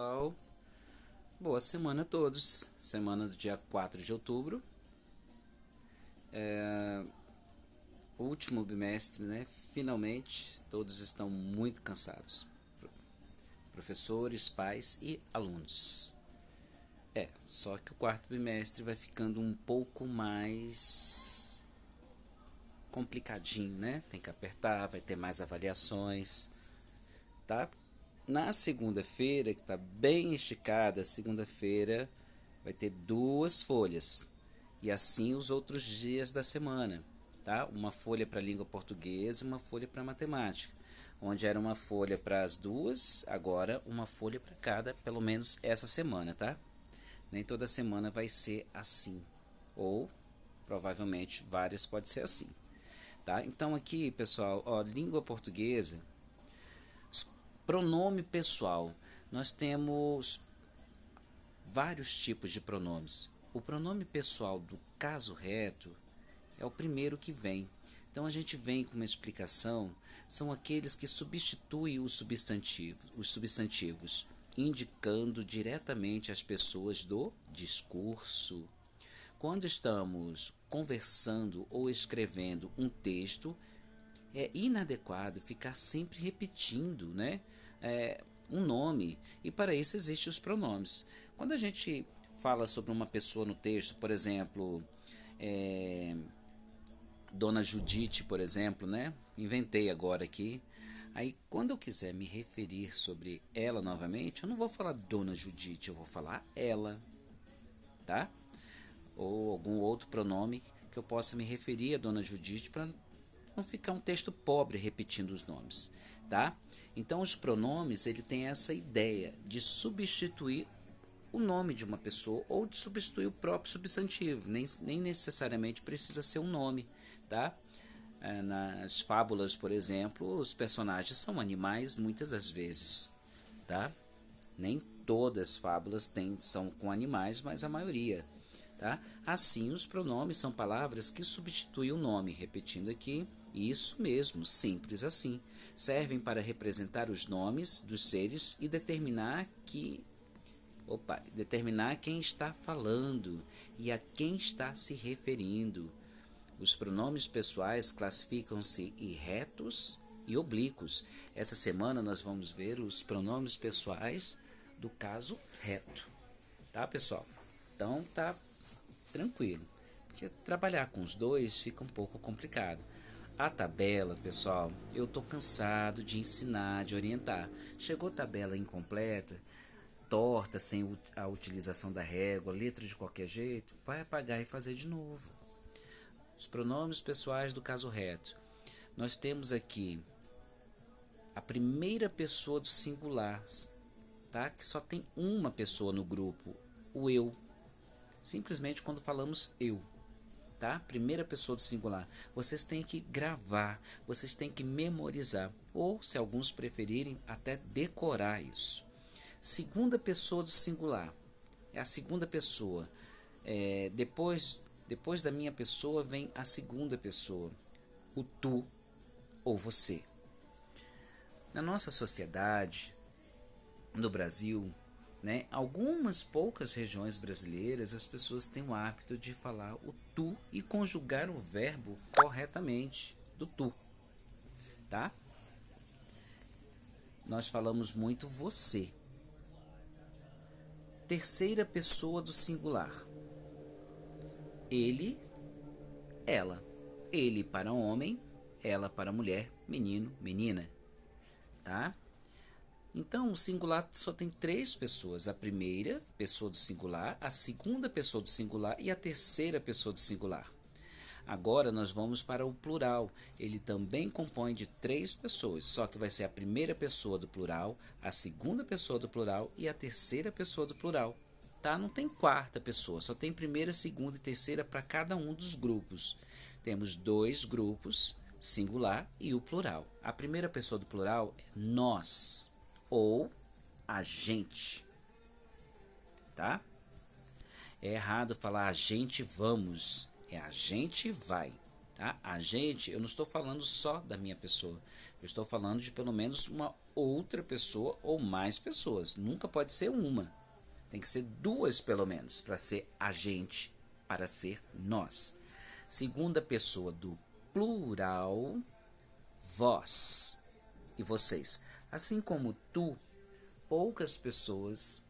Pessoal, boa semana a todos. Semana do dia 4 de outubro. O último bimestre, né? Finalmente, todos estão muito cansados. Professores, pais e alunos. Só que o quarto bimestre vai ficando um pouco mais complicadinho, né? Tem que apertar, vai ter mais avaliações, tá? Na segunda-feira, que está bem esticada, segunda-feira vai ter 2 folhas. E assim os outros dias da semana, tá? Uma folha para língua portuguesa e uma folha para matemática. Onde era uma folha para as duas, agora uma folha para cada, pelo menos essa semana, tá? Nem toda semana vai ser assim. Ou, provavelmente, várias pode ser assim, tá? Então aqui, pessoal, ó, língua portuguesa, pronome pessoal. Nós temos vários tipos de pronomes. O pronome pessoal do caso reto é o primeiro que vem. Então a gente vem com uma explicação, são aqueles que substituem os substantivos, indicando diretamente as pessoas do discurso. Quando estamos conversando ou escrevendo um texto, é inadequado ficar sempre repetindo, né, um nome, e para isso existem os pronomes. Quando a gente fala sobre uma pessoa no texto, por exemplo, Dona Judite, por exemplo, né? Inventei agora aqui. Aí, quando eu quiser me referir sobre ela novamente, eu não vou falar Dona Judite, eu vou falar ela, tá? Ou algum outro pronome que eu possa me referir a Dona Judite para não ficar um texto pobre repetindo os nomes, tá? Então, os pronomes, ele tem essa ideia de substituir o nome de uma pessoa ou de substituir o próprio substantivo, nem necessariamente precisa ser um nome, tá? Nas fábulas, por exemplo, os personagens são animais muitas das vezes, tá? Nem todas as fábulas são com animais, mas a maioria, tá? Assim, os pronomes são palavras que substituem o nome, repetindo aqui, isso mesmo, simples assim. Servem para representar os nomes dos seres e determinar quem está falando e a quem está se referindo. Os pronomes pessoais classificam-se em retos e oblíquos. Essa semana nós vamos ver os pronomes pessoais do caso reto, tá, pessoal? Então tá tranquilo, porque trabalhar com os dois fica um pouco complicado. A tabela, pessoal, eu tô cansado de ensinar, de orientar. Chegou tabela incompleta, torta, sem a utilização da régua, letra de qualquer jeito, vai apagar e fazer de novo. Os pronomes pessoais do caso reto. Nós temos aqui a primeira pessoa do singular, tá? Que só tem uma pessoa no grupo, o eu. Simplesmente quando falamos eu, tá? Primeira pessoa do singular. Vocês têm que gravar, vocês têm que memorizar, ou, se alguns preferirem, até decorar isso. Segunda pessoa do singular. É a segunda pessoa. Depois da minha pessoa vem a segunda pessoa. O tu ou você. Na nossa sociedade, no Brasil, né, algumas poucas regiões brasileiras, as pessoas têm o hábito de falar o tu e conjugar o verbo corretamente, do tu, tá? Nós falamos muito você. Terceira pessoa do singular. Ele, ela. Ele para homem, ela para mulher, menino, menina, tá? Então, o singular só tem 3 pessoas. A primeira pessoa do singular, a segunda pessoa do singular e a terceira pessoa do singular. Agora nós vamos para o plural. Ele também compõe de 3 pessoas, só que vai ser a primeira pessoa do plural, a segunda pessoa do plural e a terceira pessoa do plural. Tá? Não tem quarta pessoa, só tem primeira, segunda e terceira para cada um dos grupos. Temos 2 grupos, singular e o plural. A primeira pessoa do plural é nós ou a gente, tá? É errado falar a gente vamos, é a gente vai, tá? A gente, eu não estou falando só da minha pessoa. Eu estou falando de pelo menos uma outra pessoa ou mais pessoas. Nunca pode ser uma. Tem que ser duas pelo menos para ser a gente, para ser nós. Segunda pessoa do plural, vós e vocês. Assim como tu, poucas pessoas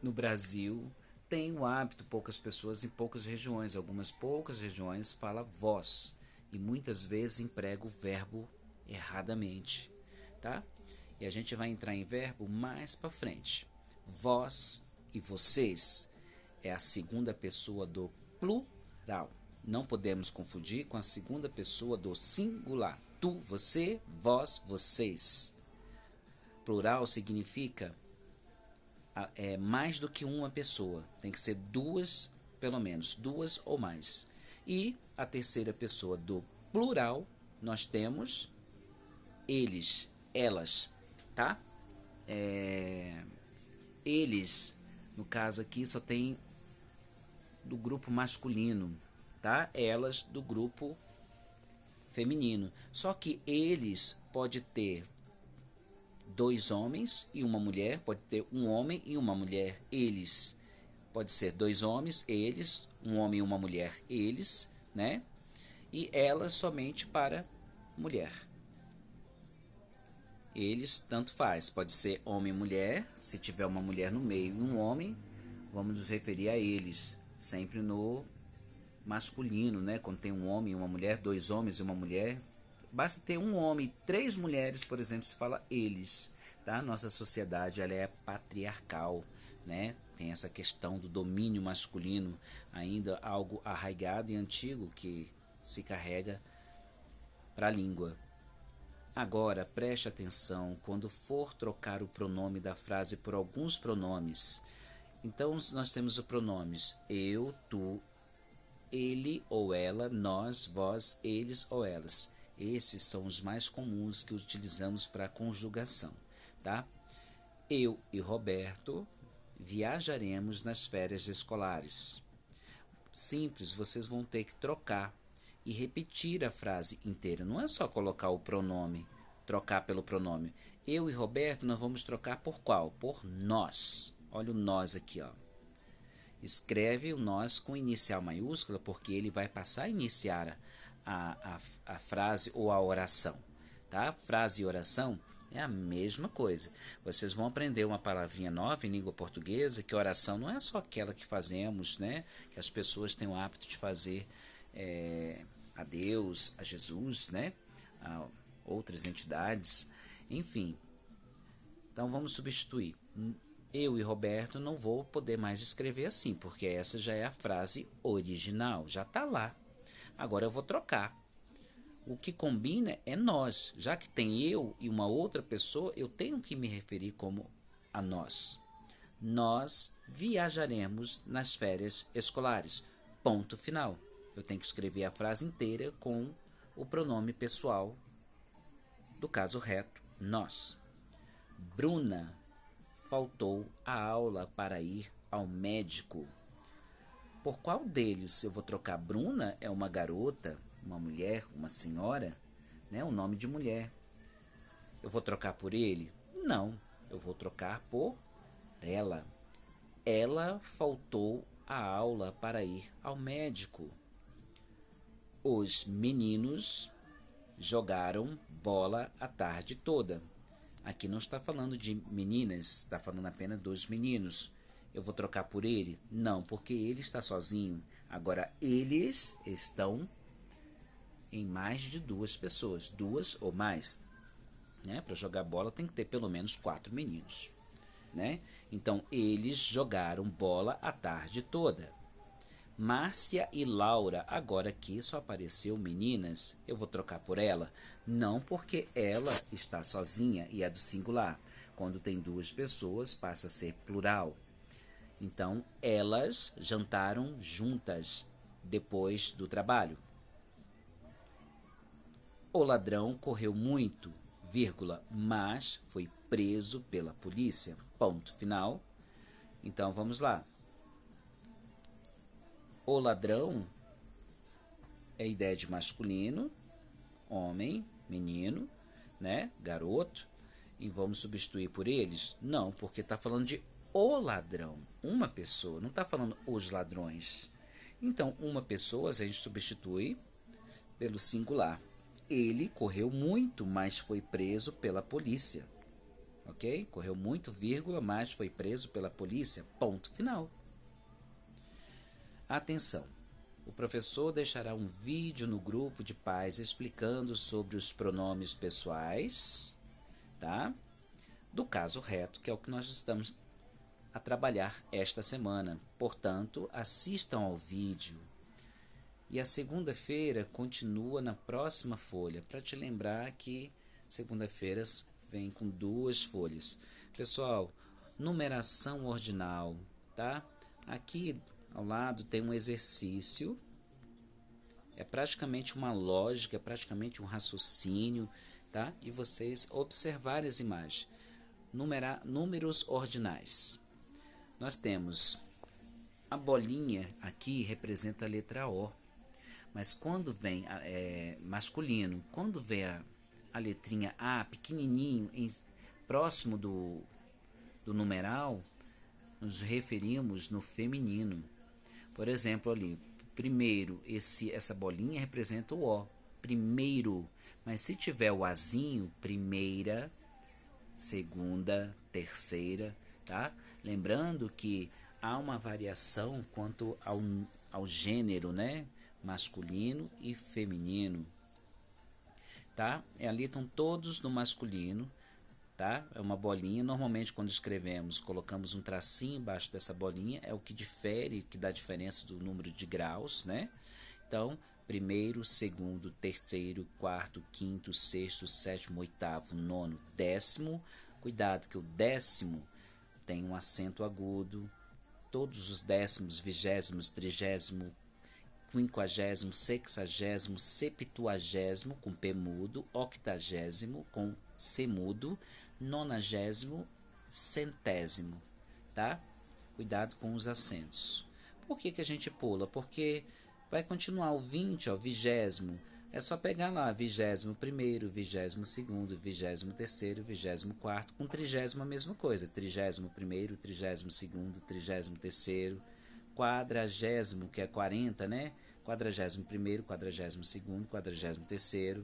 no Brasil têm o hábito, poucas pessoas em poucas regiões, algumas poucas regiões fala vós e muitas vezes emprega o verbo erradamente, tá? E a gente vai entrar em verbo mais para frente. Vós e vocês é a segunda pessoa do plural. Não podemos confundir com a segunda pessoa do singular. Tu, você, vós, vocês. Plural significa mais do que uma pessoa. Tem que ser duas, pelo menos, duas ou mais. E a terceira pessoa do plural, nós temos eles, elas, tá? Eles, no caso aqui, só tem do grupo masculino, tá? Elas do grupo feminino. Só que eles pode ter dois homens e uma mulher, pode ter um homem e uma mulher, eles. Pode ser dois homens, eles, um homem e uma mulher, eles, né? E elas somente para mulher. Eles, tanto faz, pode ser homem e mulher, se tiver uma mulher no meio e um homem, vamos nos referir a eles, sempre no masculino, né? Quando tem um homem e uma mulher, dois homens e uma mulher, basta ter um homem e três mulheres, por exemplo, se fala eles, tá? Nossa sociedade, ela é patriarcal, né? Tem essa questão do domínio masculino, ainda algo arraigado e antigo que se carrega para a língua. Agora, preste atenção quando for trocar o pronome da frase por alguns pronomes. Então, nós temos os pronomes eu, tu, ele ou ela, nós, vós, eles ou elas. Esses são os mais comuns que utilizamos para conjugação, tá? Eu e Roberto viajaremos nas férias escolares. Simples, vocês vão ter que trocar e repetir a frase inteira. Não é só colocar o pronome, trocar pelo pronome. Eu e Roberto, nós vamos trocar por qual? Por nós. Olha o nós aqui, ó. Escreve o nós com inicial maiúscula, porque ele vai passar a iniciar a frase ou a oração. Tá? Frase e oração é a mesma coisa. Vocês vão aprender uma palavrinha nova em língua portuguesa, que oração não é só aquela que fazemos, né? Que as pessoas têm o hábito de fazer a Deus, a Jesus, né? A outras entidades, enfim. Então vamos substituir. Eu e Roberto não vou poder mais escrever assim, porque essa já é a frase original, já está lá. Agora eu vou trocar. O que combina é nós. Já que tem eu e uma outra pessoa, eu tenho que me referir como a nós. Nós viajaremos nas férias escolares. Ponto final. Eu tenho que escrever a frase inteira com o pronome pessoal, do caso reto, nós. Bruna faltou a aula para ir ao médico. Por qual deles eu vou trocar? Bruna é uma garota, uma mulher, uma senhora, né? Um nome de mulher. Eu vou trocar por ele? Não, eu vou trocar por ela. Ela faltou a aula para ir ao médico. Os meninos jogaram bola a tarde toda. Aqui não está falando de meninas, está falando apenas dos meninos. Eu vou trocar por ele? Não, porque ele está sozinho. Agora, eles estão em mais de duas pessoas, duas ou mais. Né? Para jogar bola tem que ter pelo menos 4 meninos. Né? Então, eles jogaram bola a tarde toda. Márcia e Laura, agora aqui só apareceu meninas, eu vou trocar por ela? Não, porque ela está sozinha e é do singular. Quando tem duas pessoas, passa a ser plural. Então, elas jantaram juntas depois do trabalho. O ladrão correu muito, vírgula, mas foi preso pela polícia. Ponto final. Então, vamos lá. O ladrão é ideia de masculino, homem, menino, né, garoto, e vamos substituir por eles? Não, porque está falando de o ladrão, uma pessoa, não está falando os ladrões. Então, uma pessoa a gente substitui pelo singular. Ele correu muito, mas foi preso pela polícia. Ok? Correu muito, vírgula, mas foi preso pela polícia. Ponto final. Atenção! O professor deixará um vídeo no grupo de pais explicando sobre os pronomes pessoais, tá? Do caso reto, que é o que nós estamos a trabalhar esta semana. Portanto, assistam ao vídeo. E a segunda-feira continua na próxima folha, para te lembrar que segunda-feiras vem com 2 folhas. Pessoal, numeração ordinal, tá? Aqui ao lado tem um exercício, é praticamente uma lógica, é praticamente um raciocínio, tá? E vocês observarem as imagens. Números ordinais. Nós temos a bolinha aqui representa a letra O, mas quando vem masculino, quando vem a letrinha A pequenininho, próximo do numeral, nos referimos no feminino. Por exemplo, ali, primeiro, essa bolinha representa o O, primeiro, mas se tiver o Azinho, primeira, segunda, terceira, tá? Lembrando que há uma variação quanto ao gênero, né? Masculino e feminino, tá? Ali estão todos no masculino, tá? É uma bolinha. Normalmente, quando escrevemos, colocamos um tracinho embaixo dessa bolinha, é o que difere, que dá diferença do número de graus, né? Então, primeiro, segundo, terceiro, quarto, quinto, sexto, sétimo, oitavo, nono, décimo. Cuidado que o décimo tem um acento agudo. Todos os décimos, vigésimos, trigésimo, quinquagésimo, sexagésimo, septuagésimo com P mudo, octagésimo com C mudo, nonagésimo, centésimo, tá? Cuidado com os acentos. Por que a gente pula? Porque vai continuar o 20, ó, vigésimo. É só pegar lá, 21º, 22º, 23º, 24º, com trigésimo a mesma coisa. 31º, 32º, 33º, quadragésimo, que é 40, né? 41º, 42º, 43º,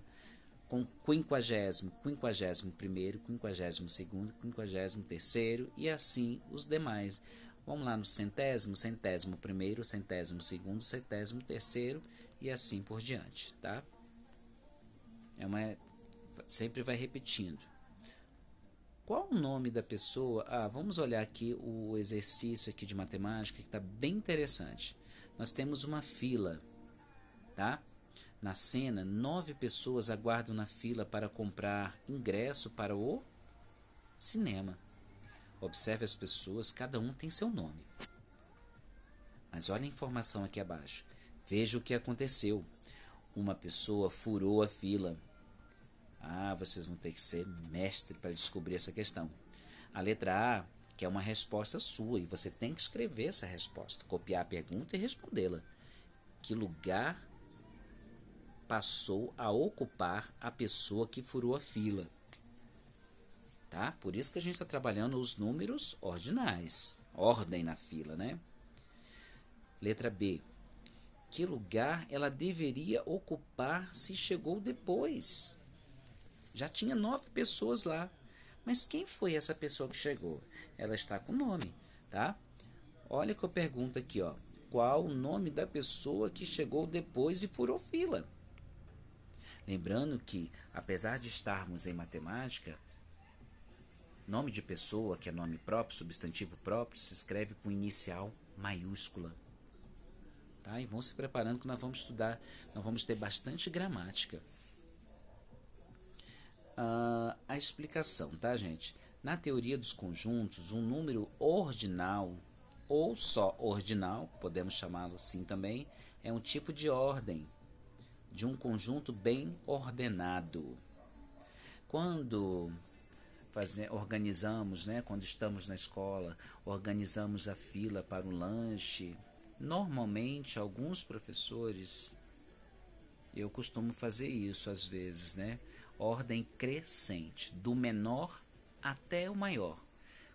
com quinquagésimo, 51º, 52º, 53º e assim os demais. Vamos lá no centésimo, centésimo primeiro, centésimo segundo, centésimo terceiro e assim por diante, tá? Sempre vai repetindo. Qual o nome da pessoa? Vamos olhar aqui o exercício aqui de matemática que está bem interessante. Nós temos uma fila, tá? Na cena, 9 pessoas aguardam na fila para comprar ingresso para o cinema. Observe as pessoas, cada um tem seu nome. Mas olha a informação aqui abaixo. Veja o que aconteceu. Uma pessoa furou a fila. Vocês vão ter que ser mestre para descobrir essa questão. A letra A, que é uma resposta sua, e você tem que escrever essa resposta, copiar a pergunta e respondê-la. Que lugar passou a ocupar a pessoa que furou a fila? Tá? Por isso que a gente está trabalhando os números ordinais, ordem na fila, né? Letra B. Que lugar ela deveria ocupar se chegou depois? Já tinha 9 pessoas lá. Mas quem foi essa pessoa que chegou? Ela está com nome, tá? Olha que eu pergunto aqui, ó. Qual o nome da pessoa que chegou depois e furou fila? Lembrando que, apesar de estarmos em matemática, nome de pessoa, que é nome próprio, substantivo próprio, se escreve com inicial maiúscula. Tá? E vão se preparando que nós vamos estudar, nós vamos ter bastante gramática. A explicação, tá, gente? Na teoria dos conjuntos, um número ordinal, ou só ordinal, podemos chamá-lo assim também, é um tipo de ordem, de um conjunto bem ordenado. Quando organizamos, né, quando estamos na escola, organizamos a fila para o lanche, normalmente alguns professores Eu costumo fazer isso às vezes, né? Ordem crescente, do menor até o maior.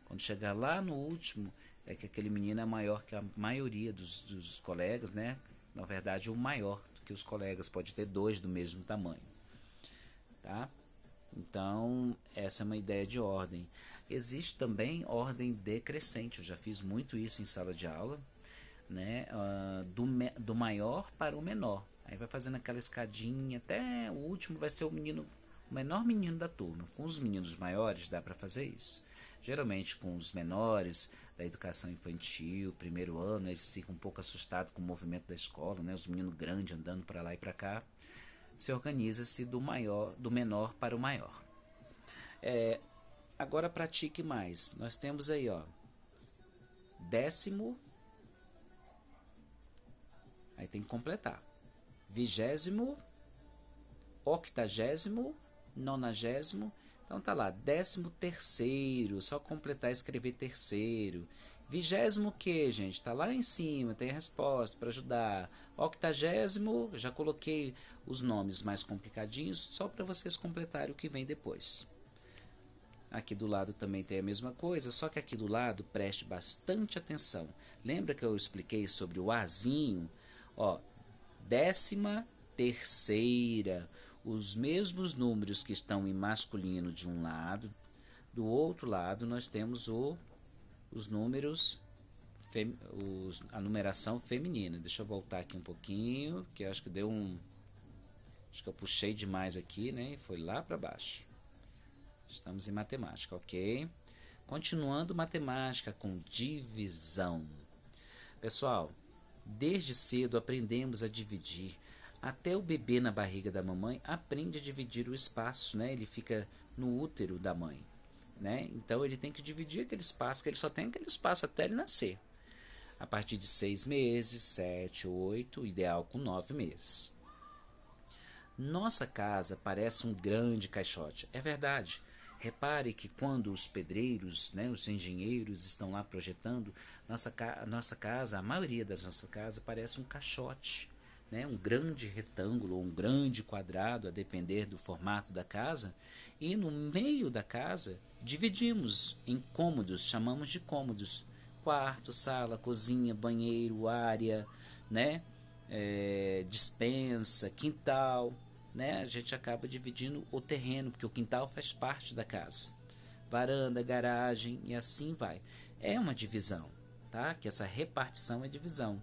Quando chegar lá no último, é que aquele menino é maior que a maioria dos colegas, né? Na verdade, o maior do que os colegas, pode ter dois do mesmo tamanho, tá? Então, essa é uma ideia de ordem. Existe também ordem decrescente, eu já fiz muito isso em sala de aula, né? Do maior para o menor. Aí vai fazendo aquela escadinha, até o último vai ser o menor menino da turma. Com os meninos maiores dá para fazer isso. Geralmente com os menores da educação infantil, primeiro ano, eles ficam um pouco assustados com o movimento da escola, né? Os meninos grandes andando para lá e para cá. Se organiza-se do menor para o maior. Agora pratique mais. Nós temos aí, ó, décimo, aí tem que completar. 20º, 80º, 90º. Então tá lá, 13º, só completar e escrever terceiro. 20º o que, gente? Tá lá em cima, tem a resposta para ajudar. 80º, já coloquei os nomes mais complicadinhos, só para vocês completarem o que vem depois. Aqui do lado também tem a mesma coisa, só que aqui do lado preste bastante atenção. Lembra que eu expliquei sobre o Azinho? Ó, 13ª, os mesmos números que estão em masculino de um lado, do outro lado nós temos os números, a numeração feminina. Deixa eu voltar aqui um pouquinho, que eu acho que acho que eu puxei demais aqui, né? Foi lá para baixo. Estamos em matemática, ok? Continuando matemática com divisão. Pessoal, desde cedo aprendemos a dividir. Até o bebê na barriga da mamãe aprende a dividir o espaço, né? Ele fica no útero da mãe, né? Então ele tem que dividir aquele espaço, que ele só tem aquele espaço até ele nascer. A partir de 6 meses, 7, 8, ideal com 9 meses. Nossa casa parece um grande caixote. É verdade. Repare que quando os pedreiros, né, os engenheiros estão lá projetando, nossa casa, a maioria das nossas casas parece um caixote, né, um grande retângulo ou um grande quadrado, a depender do formato da casa, e no meio da casa dividimos em cômodos, chamamos de cômodos: quarto, sala, cozinha, banheiro, área, né, despensa, quintal. Né? A gente acaba dividindo o terreno, porque o quintal faz parte da casa. Varanda, garagem e assim vai. É uma divisão, tá? Que essa repartição é divisão,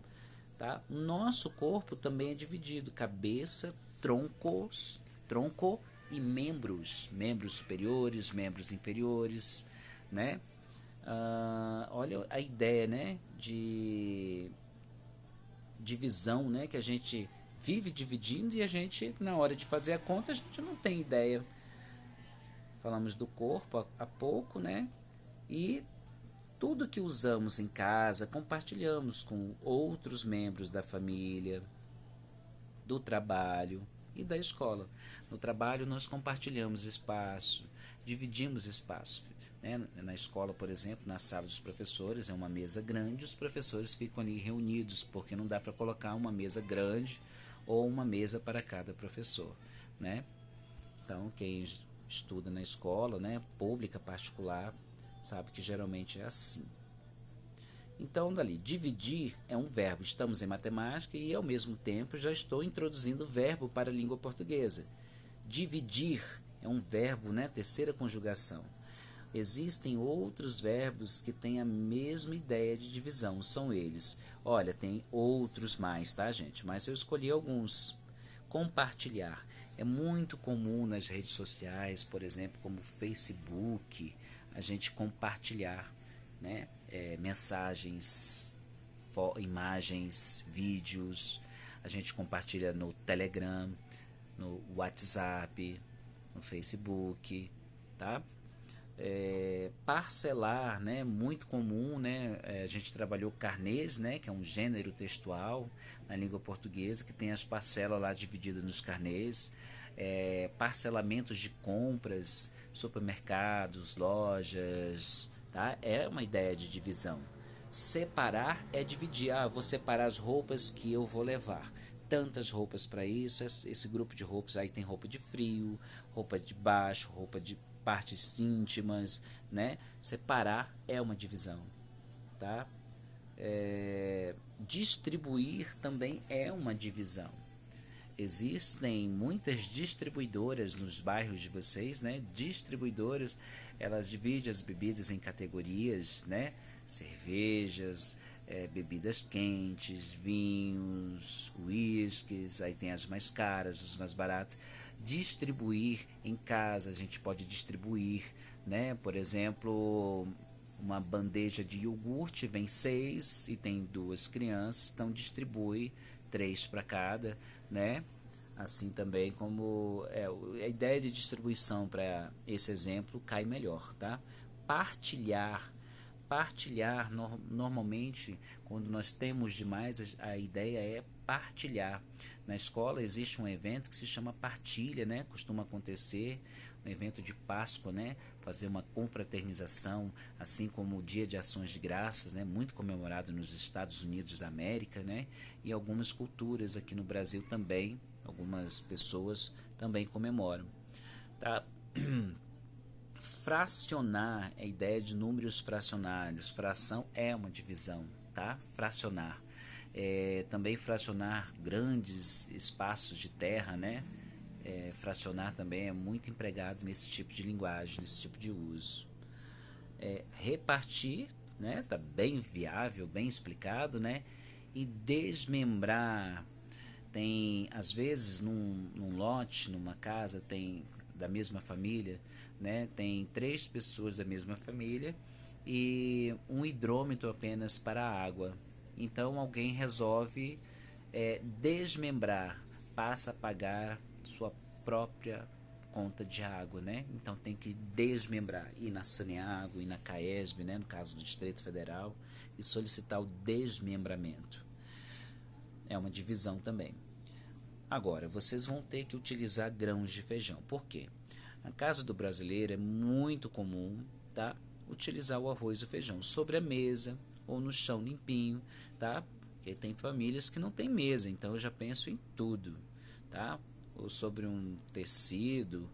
tá? O nosso corpo também é dividido: cabeça, tronco e membros superiores, membros inferiores, né? Olha a ideia, né? De divisão, né? Que a gente vive dividindo e a gente, na hora de fazer a conta, a gente não tem ideia. Falamos do corpo há pouco, né? E tudo que usamos em casa, compartilhamos com outros membros da família, do trabalho e da escola. No trabalho nós compartilhamos espaço, dividimos espaço. Né? Na escola, por exemplo, na sala dos professores, é uma mesa grande, os professores ficam ali reunidos, porque não dá para colocar uma mesa grande ou uma mesa para cada professor, né? Então, quem estuda na escola, né, pública, particular, sabe que geralmente é assim. Então, dali, dividir é um verbo. Estamos em matemática e, ao mesmo tempo, já estou introduzindo verbo para a língua portuguesa. Dividir é um verbo, né, terceira conjugação. Existem outros verbos que têm a mesma ideia de divisão, são eles. Olha, tem outros mais, tá, gente? Mas eu escolhi alguns. Compartilhar. É muito comum nas redes sociais, por exemplo, como o Facebook, a gente compartilhar, né? Mensagens, imagens, vídeos. A gente compartilha no Telegram, no WhatsApp, no Facebook, tá? Parcelar, né, muito comum, né, a gente trabalhou carnês, né, que é um gênero textual na língua portuguesa, que tem as parcelas lá divididas nos carnês, parcelamentos de compras, supermercados, lojas, tá? É uma ideia de divisão. Separar é dividir. Vou separar as roupas que eu vou levar. tantas roupas para isso. Esse grupo de roupas aí tem roupa de frio, roupa de baixo, roupa de partes íntimas, né? Separar é uma divisão, tá? Distribuir também é uma divisão. Existem muitas distribuidoras nos bairros de vocês, né? Distribuidoras, elas dividem as bebidas em categorias, né? Cervejas, bebidas quentes, vinhos, uísques, aí tem as mais caras, as mais baratas. Distribuir em casa, a gente pode distribuir, né? Por exemplo, uma bandeja de iogurte vem 6 e tem 2 crianças, então distribui 3 para cada, né? Assim também como a ideia de distribuição para esse exemplo cai melhor, tá? Partilhar. Partilhar, normalmente, quando nós temos demais, a ideia é partilhar. Na escola existe um evento que se chama partilha, né? Costuma acontecer, um evento de Páscoa, né? Fazer uma confraternização, assim como o Dia de Ações de Graças, né? Muito comemorado nos Estados Unidos da América, né? E algumas culturas aqui no Brasil também, algumas pessoas também comemoram, tá? Fracionar é a ideia de números fracionários. Fração é uma divisão, tá? Fracionar. Também fracionar grandes espaços de terra, né? Fracionar também é muito empregado nesse tipo de linguagem, nesse tipo de uso. Repartir, né? Tá bem viável, bem explicado, né? E desmembrar. Tem, às vezes, num lote, numa casa, tem da mesma família, né? Tem 3 pessoas da mesma família e um hidrômetro apenas para a água. Então alguém resolve desmembrar, passa a pagar sua própria conta de água, né? Então tem que desmembrar, ir na Saneago, ir na CAESB, né? No caso do Distrito Federal, e solicitar o desmembramento. É uma divisão também. Agora, vocês vão ter que utilizar grãos de feijão. Por quê? Na casa do brasileiro é muito comum, tá? Utilizar o arroz e o feijão sobre a mesa ou no chão limpinho, tá? Porque tem famílias que não tem mesa, então eu já penso em tudo, tá? Ou sobre um tecido.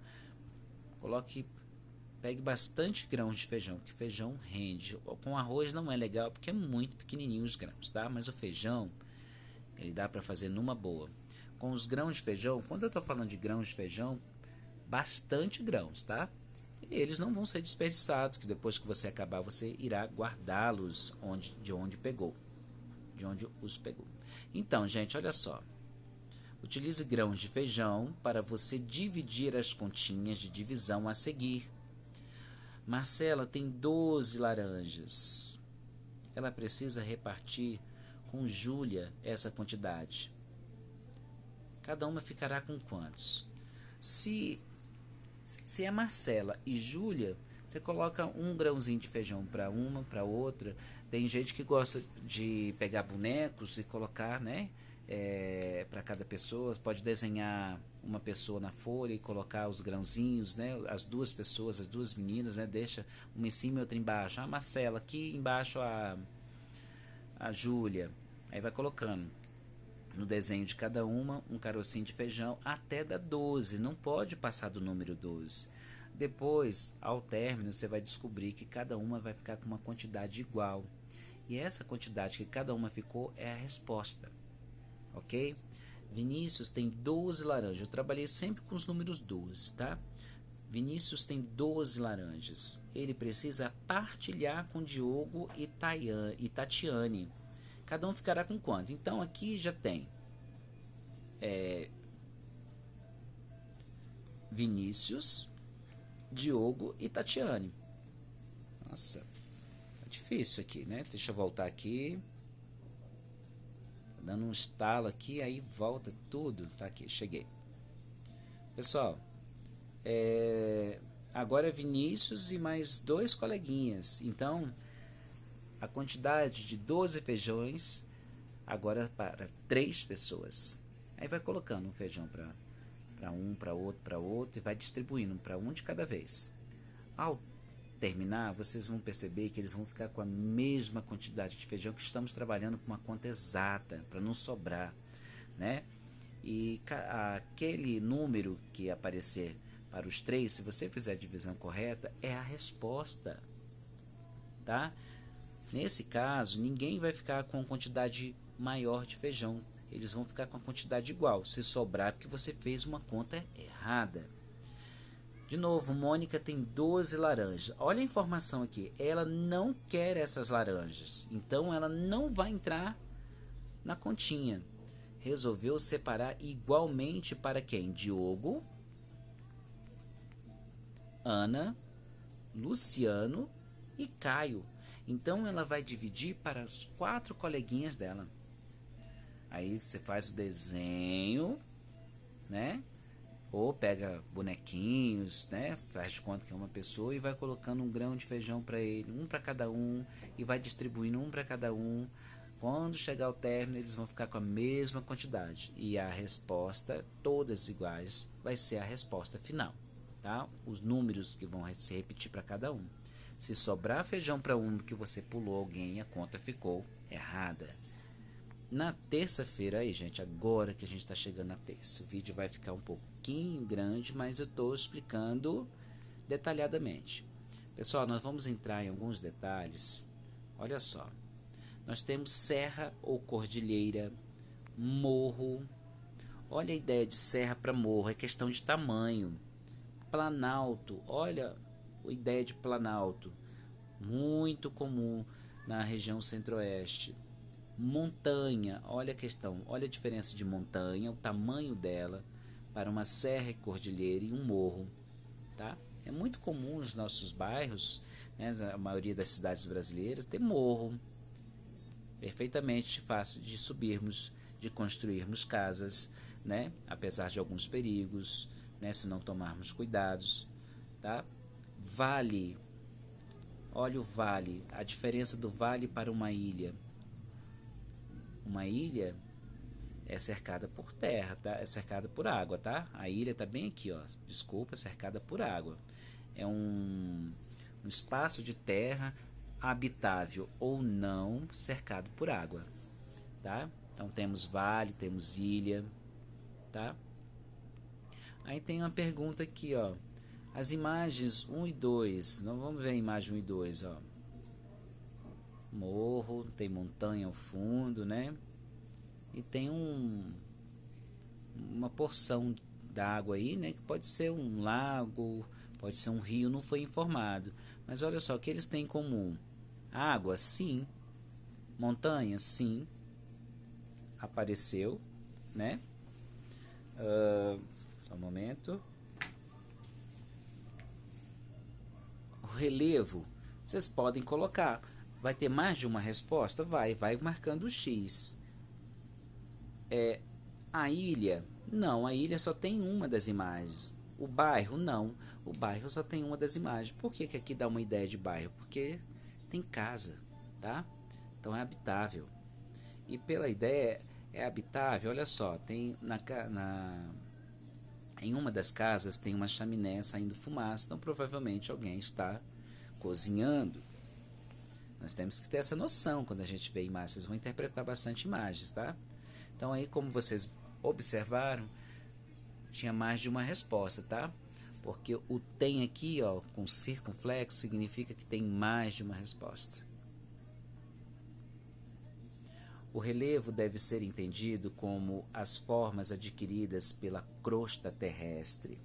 Pegue bastante grãos de feijão, que feijão rende. Com arroz não é legal porque é muito pequenininho os grãos, tá? Mas o feijão, ele dá para fazer numa boa. Com os grãos de feijão, quando eu estou falando de grãos de feijão, bastante grãos, tá? E eles não vão ser desperdiçados, que depois que você acabar, você irá guardá-los de onde os pegou. Então, gente, olha só. Utilize grãos de feijão para você dividir as continhas de divisão a seguir. Marcela tem 12 laranjas. Ela precisa repartir com Júlia essa quantidade. Cada uma ficará com quantos? Se é Marcela e Júlia, você coloca um grãozinho de feijão para uma, para outra. Tem gente que gosta de pegar bonecos e colocar, né? Para cada pessoa. Pode desenhar uma pessoa na folha e colocar os grãozinhos, né? As 2 pessoas, as 2 meninas, né? Deixa uma em cima e outra embaixo. A Marcela, aqui embaixo a Júlia. Aí vai colocando no desenho de cada uma um carocinho de feijão até dar 12, não pode passar do número 12. Depois, ao término, você vai descobrir que cada uma vai ficar com uma quantidade igual. E essa quantidade que cada uma ficou é a resposta. Ok? Vinícius tem 12 laranjas. Eu trabalhei sempre com os números 12, tá? Vinícius tem 12 laranjas. Ele precisa partilhar com Diogo e Tatiane. Cada um ficará com quanto? Então aqui já tem Vinícius, Diogo e Tatiane. Nossa, é difícil aqui, né? Deixa eu voltar aqui. Dando um estalo aqui, aí volta tudo. Tá aqui, cheguei. Pessoal, agora é Vinícius e mais 2 coleguinhas. Então, a quantidade de 12 feijões agora para 3 pessoas. Aí vai colocando um feijão para um, para outro e vai distribuindo para um de cada vez. Ao terminar, vocês vão perceber que eles vão ficar com a mesma quantidade de feijão, que estamos trabalhando com uma conta exata para não sobrar, né? E aquele número que aparecer para os 3, se você fizer a divisão correta, é a resposta, tá? Nesse caso, ninguém vai ficar com uma quantidade maior de feijão. Eles vão ficar com a quantidade igual. Se sobrar, porque você fez uma conta errada. De novo, Mônica tem 12 laranjas. Olha a informação aqui. Ela não quer essas laranjas. Então, ela não vai entrar na continha. Resolveu separar igualmente para quem? Diogo, Ana, Luciano e Caio. Então, ela vai dividir para os 4 coleguinhas dela. Aí, você faz o desenho, né? Ou pega bonequinhos, né? Faz de conta que é uma pessoa e vai colocando um grão de feijão para ele, um para cada um, e vai distribuindo um para cada um. Quando chegar ao término, eles vão ficar com a mesma quantidade. E a resposta, todas iguais, vai ser a resposta final, tá? Os números que vão se repetir para cada um. Se sobrar feijão para um que você pulou alguém, a conta ficou errada. Na terça-feira, aí, gente, agora que a gente está chegando na terça, o vídeo vai ficar um pouquinho grande, mas eu estou explicando detalhadamente. Pessoal, nós vamos entrar em alguns detalhes. Olha só. Nós temos serra ou cordilheira, morro. Olha a ideia de serra para morro, é questão de tamanho. Planalto, olha a ideia de planalto, muito comum na região centro-oeste. Montanha, olha a questão, olha a diferença de montanha, o tamanho dela, para uma serra e cordilheira e um morro, tá? É muito comum nos nossos bairros, né, a maioria das cidades brasileiras, ter morro. Perfeitamente fácil de subirmos, de construirmos casas, né? Apesar de alguns perigos, né? Se não tomarmos cuidados, tá? Vale, olha o vale, a diferença do vale para uma ilha. Uma ilha é cercada por terra, tá? É cercada por água, tá? A ilha está bem aqui, ó. Desculpa, cercada por água. É um espaço de terra habitável ou não, cercado por água, tá? Então temos vale, temos ilha, tá? Aí tem uma pergunta aqui, ó. As imagens 1 e 2, não vamos ver a imagem 1 e 2, ó. Morro, tem montanha ao fundo, né? E tem uma porção d'água aí, né? Que pode ser um lago, pode ser um rio, não foi informado. Mas olha só, o que eles têm em comum? Água, sim. Montanha, sim. Apareceu, né? Só um momento. O relevo, vocês podem colocar. Vai ter mais de uma resposta? Vai marcando o X. A ilha? Não, a ilha só tem uma das imagens. O bairro? Não. O bairro só tem uma das imagens. Por que que aqui dá uma ideia de bairro? Porque tem casa, tá? Então é habitável. E pela ideia é habitável, olha só, tem em uma das casas tem uma chaminé saindo fumaça, então provavelmente alguém está cozinhando. Nós temos que ter essa noção quando a gente vê imagens, vocês vão interpretar bastante imagens, tá? Então aí, como vocês observaram, tinha mais de uma resposta, tá? Porque o tem aqui, ó, com circunflexo, significa que tem mais de uma resposta. O relevo deve ser entendido como as formas adquiridas pela crosta terrestre,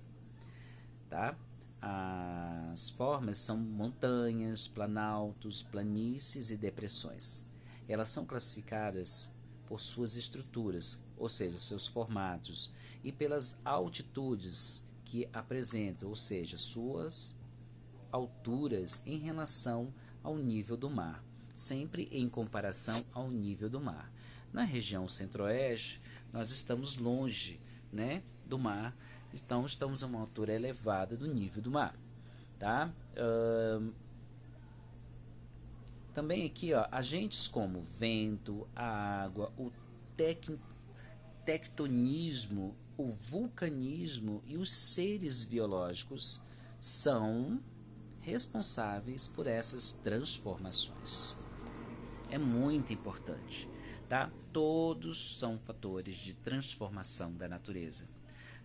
tá? As formas são montanhas, planaltos, planícies e depressões. Elas são classificadas por suas estruturas, ou seja, seus formatos, e pelas altitudes que apresentam, ou seja, suas alturas em relação ao nível do mar, sempre em comparação ao nível do mar. Na região centro-oeste, nós estamos longe, né, do mar, então estamos a uma altura elevada do nível do mar, tá? Também aqui, ó, agentes como vento, a água, o tectonismo, o vulcanismo e os seres biológicos são responsáveis por essas transformações. É muito importante. tá? Todos são fatores de transformação da natureza.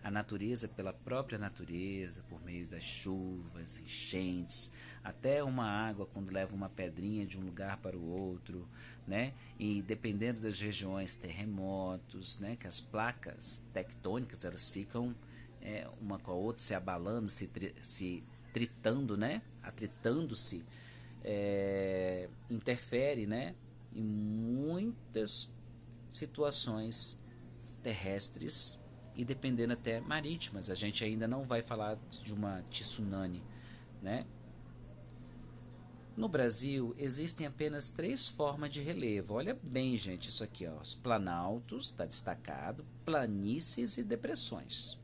A natureza, pela própria natureza, por meio das chuvas, enchentes, até uma água quando leva uma pedrinha de um lugar para o outro, né? E dependendo das regiões, terremotos, né? Que as placas tectônicas elas ficam uma com a outra se abalando, se tritando, né? Atritando-se, interfere, né? Em muitas situações terrestres e dependendo até marítimas. A gente ainda não vai falar de uma tsunami, né? No Brasil existem apenas 3 formas de relevo. Olha bem, gente, isso aqui, ó, os planaltos, está destacado, planícies e depressões.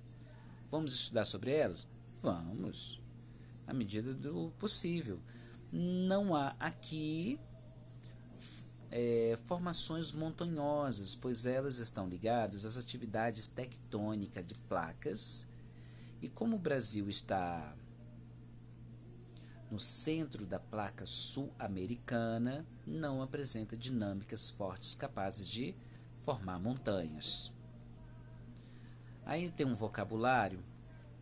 Vamos estudar sobre elas? Vamos, à medida do possível. Não há aqui formações montanhosas, pois elas estão ligadas às atividades tectônicas de placas. E como o Brasil está no centro da placa sul-americana, não apresenta dinâmicas fortes capazes de formar montanhas. Aí tem um vocabulário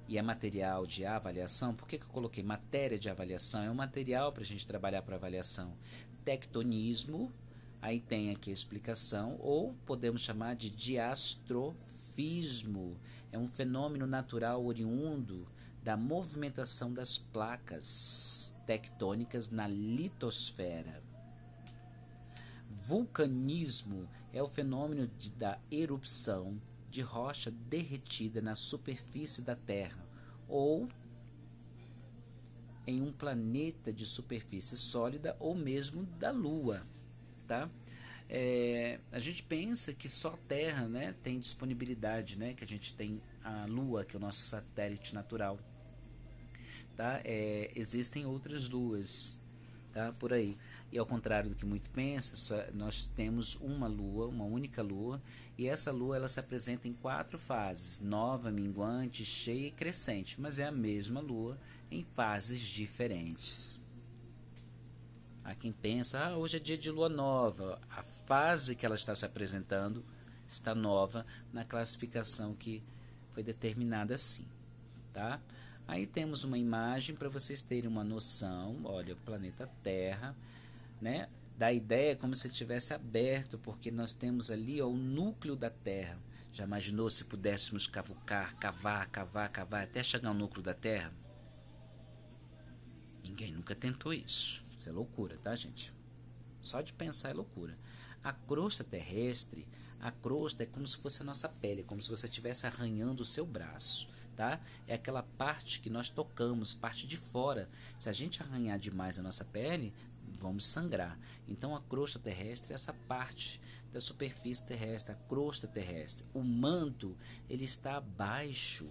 e é material de avaliação. Por que eu coloquei matéria de avaliação? É um material para a gente trabalhar para avaliação. Tectonismo, aí tem aqui a explicação, ou podemos chamar de diastrofismo. É um fenômeno natural oriundo da movimentação das placas tectônicas na litosfera. Vulcanismo é o fenômeno da erupção de rocha derretida na superfície da Terra ou em um planeta de superfície sólida ou mesmo da Lua, tá? A gente pensa que só a Terra, né, tem disponibilidade, né, que a gente tem a Lua, que é o nosso satélite natural, tá? Existem outras luas, tá, por aí. E ao contrário do que muito pensa, nós temos uma lua, uma única lua, e essa lua ela se apresenta em 4 fases: nova, minguante, cheia e crescente, mas é a mesma lua em fases diferentes. Há quem pensa, hoje é dia de lua nova. A fase que ela está se apresentando está nova na classificação que foi determinada assim, tá? Aí temos uma imagem para vocês terem uma noção. Olha, o planeta Terra, né? Dá ideia como se ele tivesse aberto, porque nós temos ali, ó, o núcleo da Terra. Já imaginou se pudéssemos cavucar, cavar até chegar ao núcleo da Terra? Ninguém nunca tentou isso. Isso é loucura, tá, gente? Só de pensar é loucura. A crosta terrestre, a crosta é como se fosse a nossa pele, como se você estivesse arranhando o seu braço, tá? É aquela parte que nós tocamos, parte de fora. Se a gente arranhar demais a nossa pele, vamos sangrar. Então a crosta terrestre é essa parte da superfície terrestre, a crosta terrestre. O manto, ele está abaixo,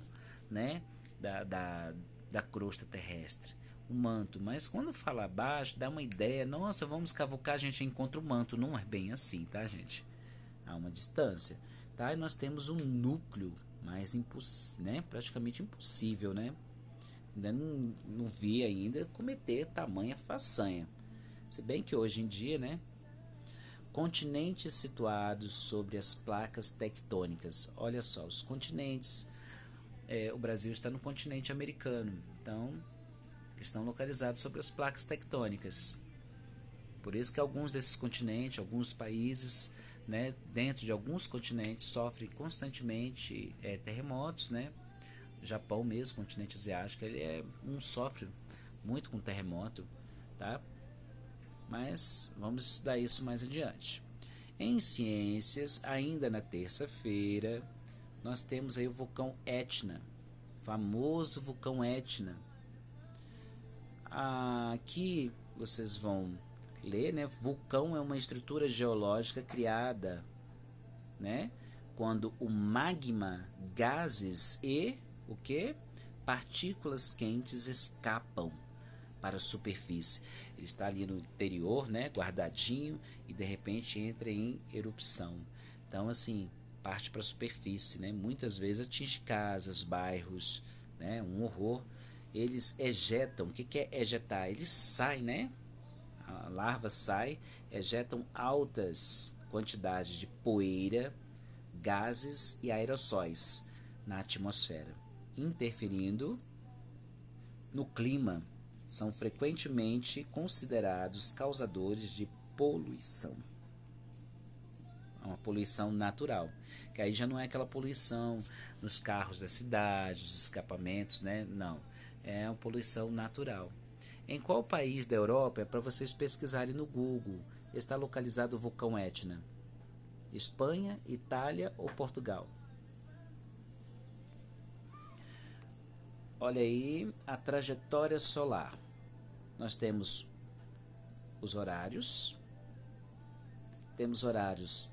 né, da crosta terrestre. O manto, mas quando fala abaixo, dá uma ideia, nossa, vamos cavucar, a gente encontra o manto. Não é bem assim, tá, gente? Há uma distância, tá? E nós temos um núcleo mais né, praticamente impossível, né? Ainda não vi ainda cometer tamanha façanha. Se bem que hoje em dia, né? Continentes situados sobre as placas tectônicas. Olha só, os continentes. O Brasil está no continente americano, então estão localizados sobre as placas tectônicas. Por isso que alguns desses continentes, alguns países, né, dentro de alguns continentes sofrem constantemente terremotos, né? O Japão mesmo, continente asiático, ele sofre muito com terremoto, tá? Mas vamos estudar isso mais adiante. Em ciências, ainda na terça-feira, nós temos aí o vulcão Etna, famoso vulcão Etna. Aqui vocês vão ler, né? Vulcão é uma estrutura geológica criada, né, quando o magma, gases e o que? Partículas quentes escapam para a superfície. Ele está ali no interior, né, guardadinho, e de repente entra em erupção. Então, assim, parte para a superfície, né? Muitas vezes atinge casas, bairros, né? Um horror. Eles ejetam. O que é ejetar? Eles saem, né? A larva sai, ejetam altas quantidade de poeira, gases e aerossóis na atmosfera, interferindo no clima. São frequentemente considerados causadores de poluição. Uma poluição natural, que aí já não é aquela poluição nos carros da cidade, os escapamentos, né? Não, é uma poluição natural. Em qual país da Europa, é para vocês pesquisarem no Google, está localizado o vulcão Etna? Espanha, Itália ou Portugal? Olha aí a trajetória solar. Nós temos os horários. Temos horários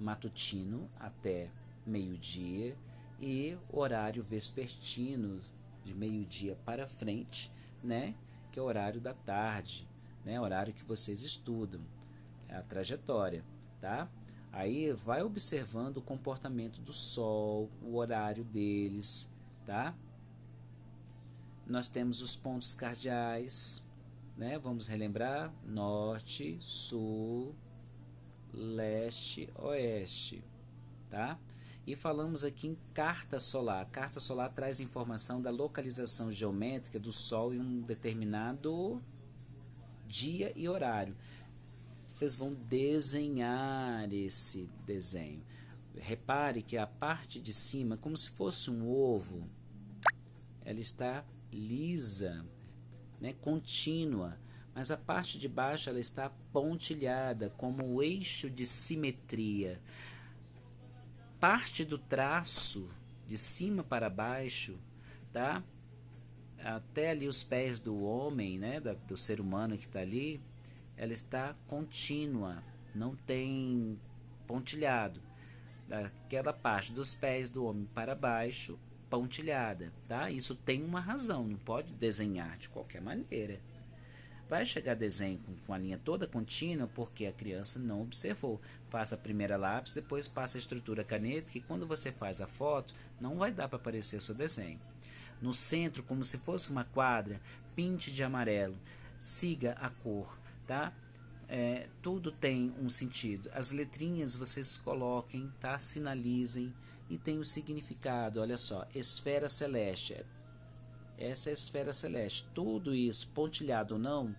matutino até meio-dia e horário vespertino de meio-dia para frente, né? Que é o horário da tarde, né? Horário que vocês estudam. É a trajetória, tá? Aí vai observando o comportamento do Sol, o horário deles, tá? Nós temos os pontos cardeais, né? Vamos relembrar: norte, sul, leste, oeste, tá? E falamos aqui em carta solar. Carta solar traz informação da localização geométrica do Sol em um determinado dia e horário. Vocês vão desenhar esse desenho. Repare que a parte de cima, como se fosse um ovo, ela está lisa, né, contínua, mas a parte de baixo ela está pontilhada, como o eixo de simetria. Parte do traço, de cima para baixo, tá? Até ali os pés do homem, né, do ser humano que está ali, ela está contínua, não tem pontilhado. Daquela parte dos pés do homem para baixo, pontilhada, tá? Isso tem uma razão, não pode desenhar de qualquer maneira. Vai chegar desenho com a linha toda contínua porque a criança não observou. Faça a primeira lápis, depois passa a estrutura caneta, que quando você faz a foto, não vai dar para aparecer o seu desenho. No centro, como se fosse uma quadra, pinte de amarelo, siga a cor, tá? Tudo tem um sentido. As letrinhas vocês coloquem, tá? Sinalizem e tem o significado. Olha só, esfera celeste. Essa é a esfera celeste. Tudo isso, pontilhado ou não,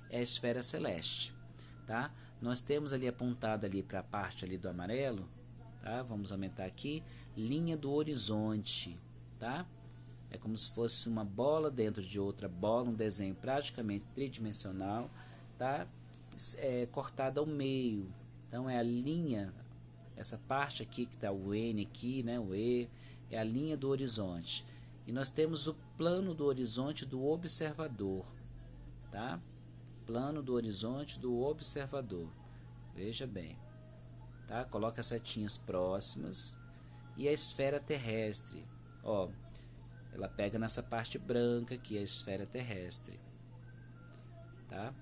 é a esfera celeste, tá? Nós temos ali apontado ali para a parte ali do amarelo, tá? Vamos aumentar aqui, linha do horizonte, tá? É como se fosse uma bola dentro de outra bola, um desenho praticamente tridimensional, tá? Cortada ao meio. Então é a linha, essa parte aqui que está o N aqui, né? O E, é a linha do horizonte. E nós temos o plano do horizonte do observador, tá? Plano do horizonte do observador. Veja bem, tá? Coloca as setinhas próximas. E a esfera terrestre, ó, ela pega nessa parte branca que é a esfera terrestre, tá?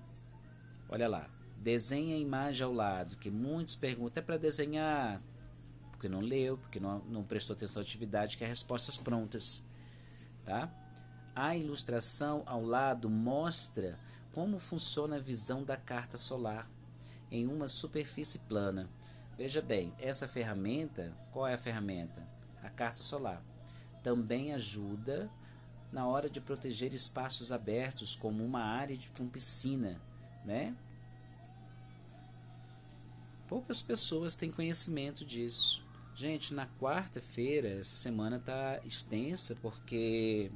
Olha lá, desenha a imagem ao lado, que muitos perguntam, é para desenhar, porque não leu, porque não prestou atenção à atividade, que é respostas prontas, tá? A ilustração ao lado mostra como funciona a visão da carta solar em uma superfície plana. Veja bem, essa ferramenta, qual é a ferramenta? A carta solar. Também ajuda na hora de proteger espaços abertos, como uma área de uma piscina, né? Poucas pessoas têm conhecimento disso. Gente, na quarta-feira, essa semana está extensa, porque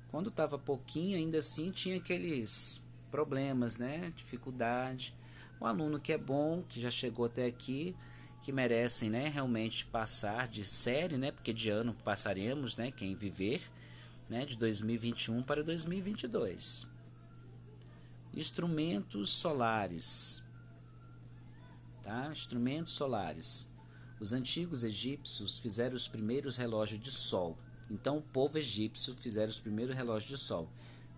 quando estava pouquinho, ainda assim tinha aqueles problemas, né? Dificuldade. O aluno que é bom, que já chegou até aqui, que merecem, né, realmente passar de série, né? Porque de ano passaremos, né? Quem viver, né? De 2021 para 2022. Instrumentos solares, tá? Instrumentos solares. Os antigos egípcios fizeram os primeiros relógios de sol. Então o povo egípcio fizeram os primeiros relógios de sol.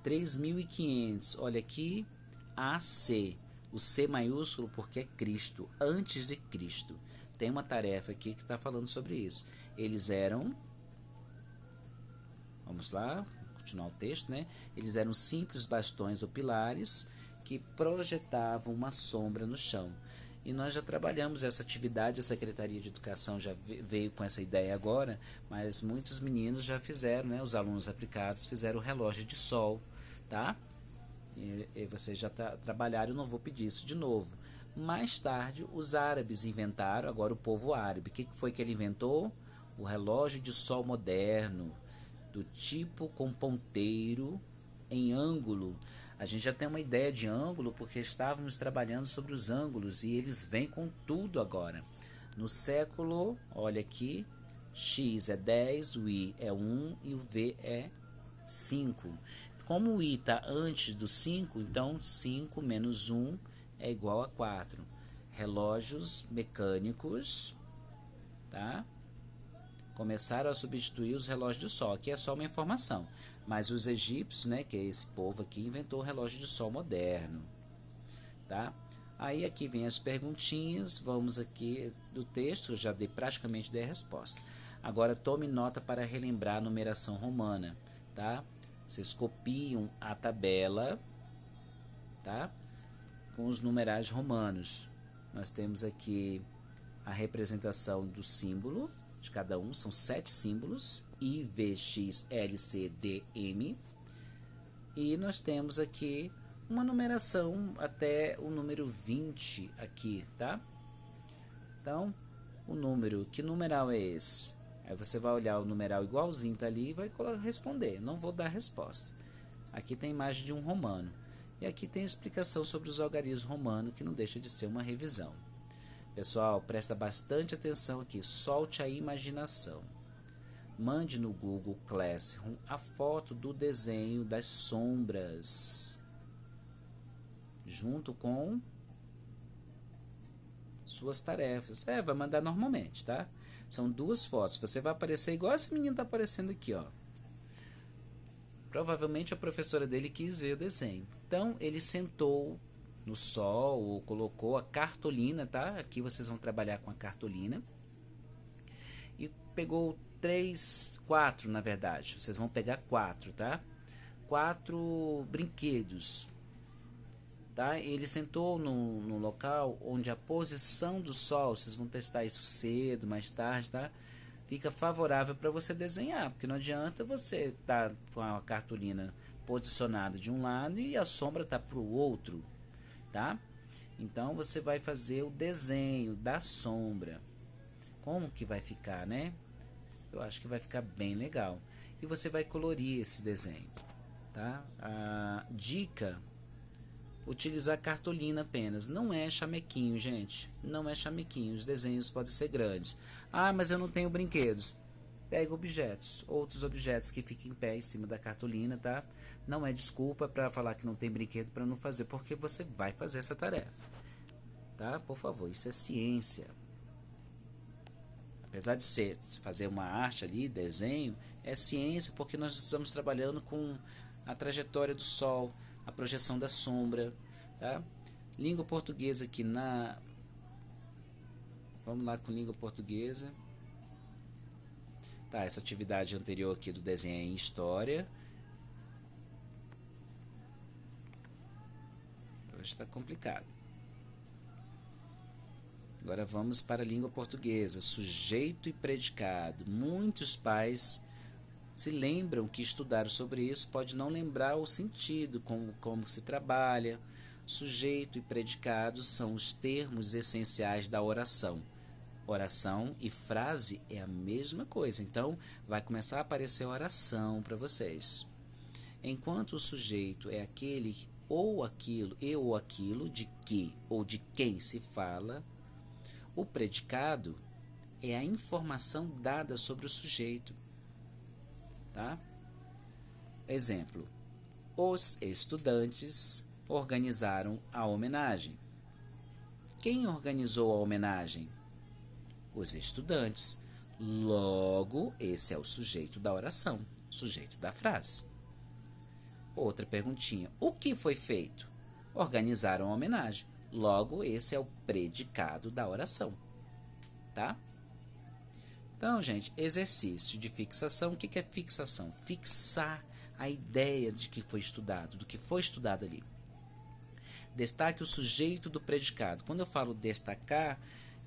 3.500. Olha aqui, AC. O C maiúsculo porque é Cristo, antes de Cristo. Tem uma tarefa aqui que está falando sobre isso. Eles eram, vamos lá, continuar o texto, né? Eles eram simples bastões ou pilares que projetavam uma sombra no chão. E nós já trabalhamos essa atividade, a Secretaria de Educação já veio com essa ideia agora, mas muitos meninos já fizeram, né? Os alunos aplicados fizeram o relógio de sol, tá? E vocês já trabalharam, eu não vou pedir isso de novo. Mais tarde, os árabes inventaram, agora o povo árabe. O que foi que ele inventou? O relógio de sol moderno, do tipo com ponteiro em ângulo. A gente já tem uma ideia de ângulo porque estávamos trabalhando sobre os ângulos e eles vêm com tudo agora. No século, olha aqui, X é 10, o I é 1 e o V é 5. Como o I está antes do 5, então 5 menos 1 é igual a 4. Relógios mecânicos, tá? Começaram a substituir os relógios de sol. Aqui é só uma informação. Mas os egípcios, né, que é esse povo aqui, inventou o relógio de sol moderno. Tá? Aí aqui vem as perguntinhas. Vamos aqui do texto, eu já praticamente dei a resposta. Agora tome nota para relembrar a numeração romana. Tá? Vocês copiam a tabela, tá? Com os numerais romanos. Nós temos aqui a representação do símbolo de cada um, são 7 símbolos, I, V, X, L, C, D, M. E nós temos aqui uma numeração até o número 20 aqui, tá? Então, o número, que numeral é esse? Aí você vai olhar o numeral igualzinho, tá ali, e vai responder. Não vou dar resposta. Aqui tem a imagem de um romano. E aqui tem a explicação sobre os algarismos romanos, que não deixa de ser uma revisão. Pessoal, presta bastante atenção aqui, solte a imaginação. Mande no Google Classroom a foto do desenho das sombras, junto com suas tarefas. Vai mandar normalmente, tá? São 2 fotos, você vai aparecer igual esse menino tá aparecendo aqui, ó. Provavelmente a professora dele quis ver o desenho. Então, ele sentou no sol, ou colocou a cartolina, tá? Aqui vocês vão trabalhar com a cartolina. E pegou 4, na verdade. Vocês vão pegar 4, tá? 4 brinquedos, tá? Ele sentou no local onde a posição do sol, vocês vão testar isso cedo, mais tarde, tá? Fica favorável para você desenhar, porque não adianta você estar com a cartolina posicionada de um lado e a sombra tá para o outro, tá? Então você vai fazer o desenho da sombra. Como que vai ficar, né? Eu acho que vai ficar bem legal. E você vai colorir esse desenho, tá? A dica: utilizar cartolina apenas. Não é chamequinho, gente. Não é chamequinho. Os desenhos podem ser grandes. Ah, mas eu não tenho brinquedos. Pega objetos, outros objetos que fiquem em pé em cima da cartolina, tá? Não é desculpa para falar que não tem brinquedo para não fazer, porque você vai fazer essa tarefa, tá? Por favor, isso é ciência. Apesar de fazer uma arte ali, desenho, é ciência, porque nós estamos trabalhando com a trajetória do sol, a projeção da sombra, tá? Língua portuguesa aqui Vamos lá com língua portuguesa. Tá, essa atividade anterior aqui do desenho é em história. Hoje está complicado. Agora vamos para a língua portuguesa. Sujeito e predicado. Muitos pais se lembram que estudaram sobre isso, pode não lembrar o sentido, como se trabalha. Sujeito e predicado são os termos essenciais da oração. Oração e frase é a mesma coisa, então vai começar a aparecer oração para vocês. Enquanto o sujeito é aquele ou aquilo, eu ou aquilo, de que ou de quem se fala, o predicado é a informação dada sobre o sujeito. Tá? Exemplo: os estudantes organizaram a homenagem. Quem organizou a homenagem? Os estudantes. Logo, esse é o sujeito da oração, sujeito da frase. Outra perguntinha: o que foi feito? Organizaram a homenagem. Logo, esse é o predicado da oração. Tá? Então, gente, exercício de fixação. O que é fixação? Fixar a ideia de que foi estudado, do que foi estudado ali. Destaque o sujeito do predicado. Quando eu falo destacar,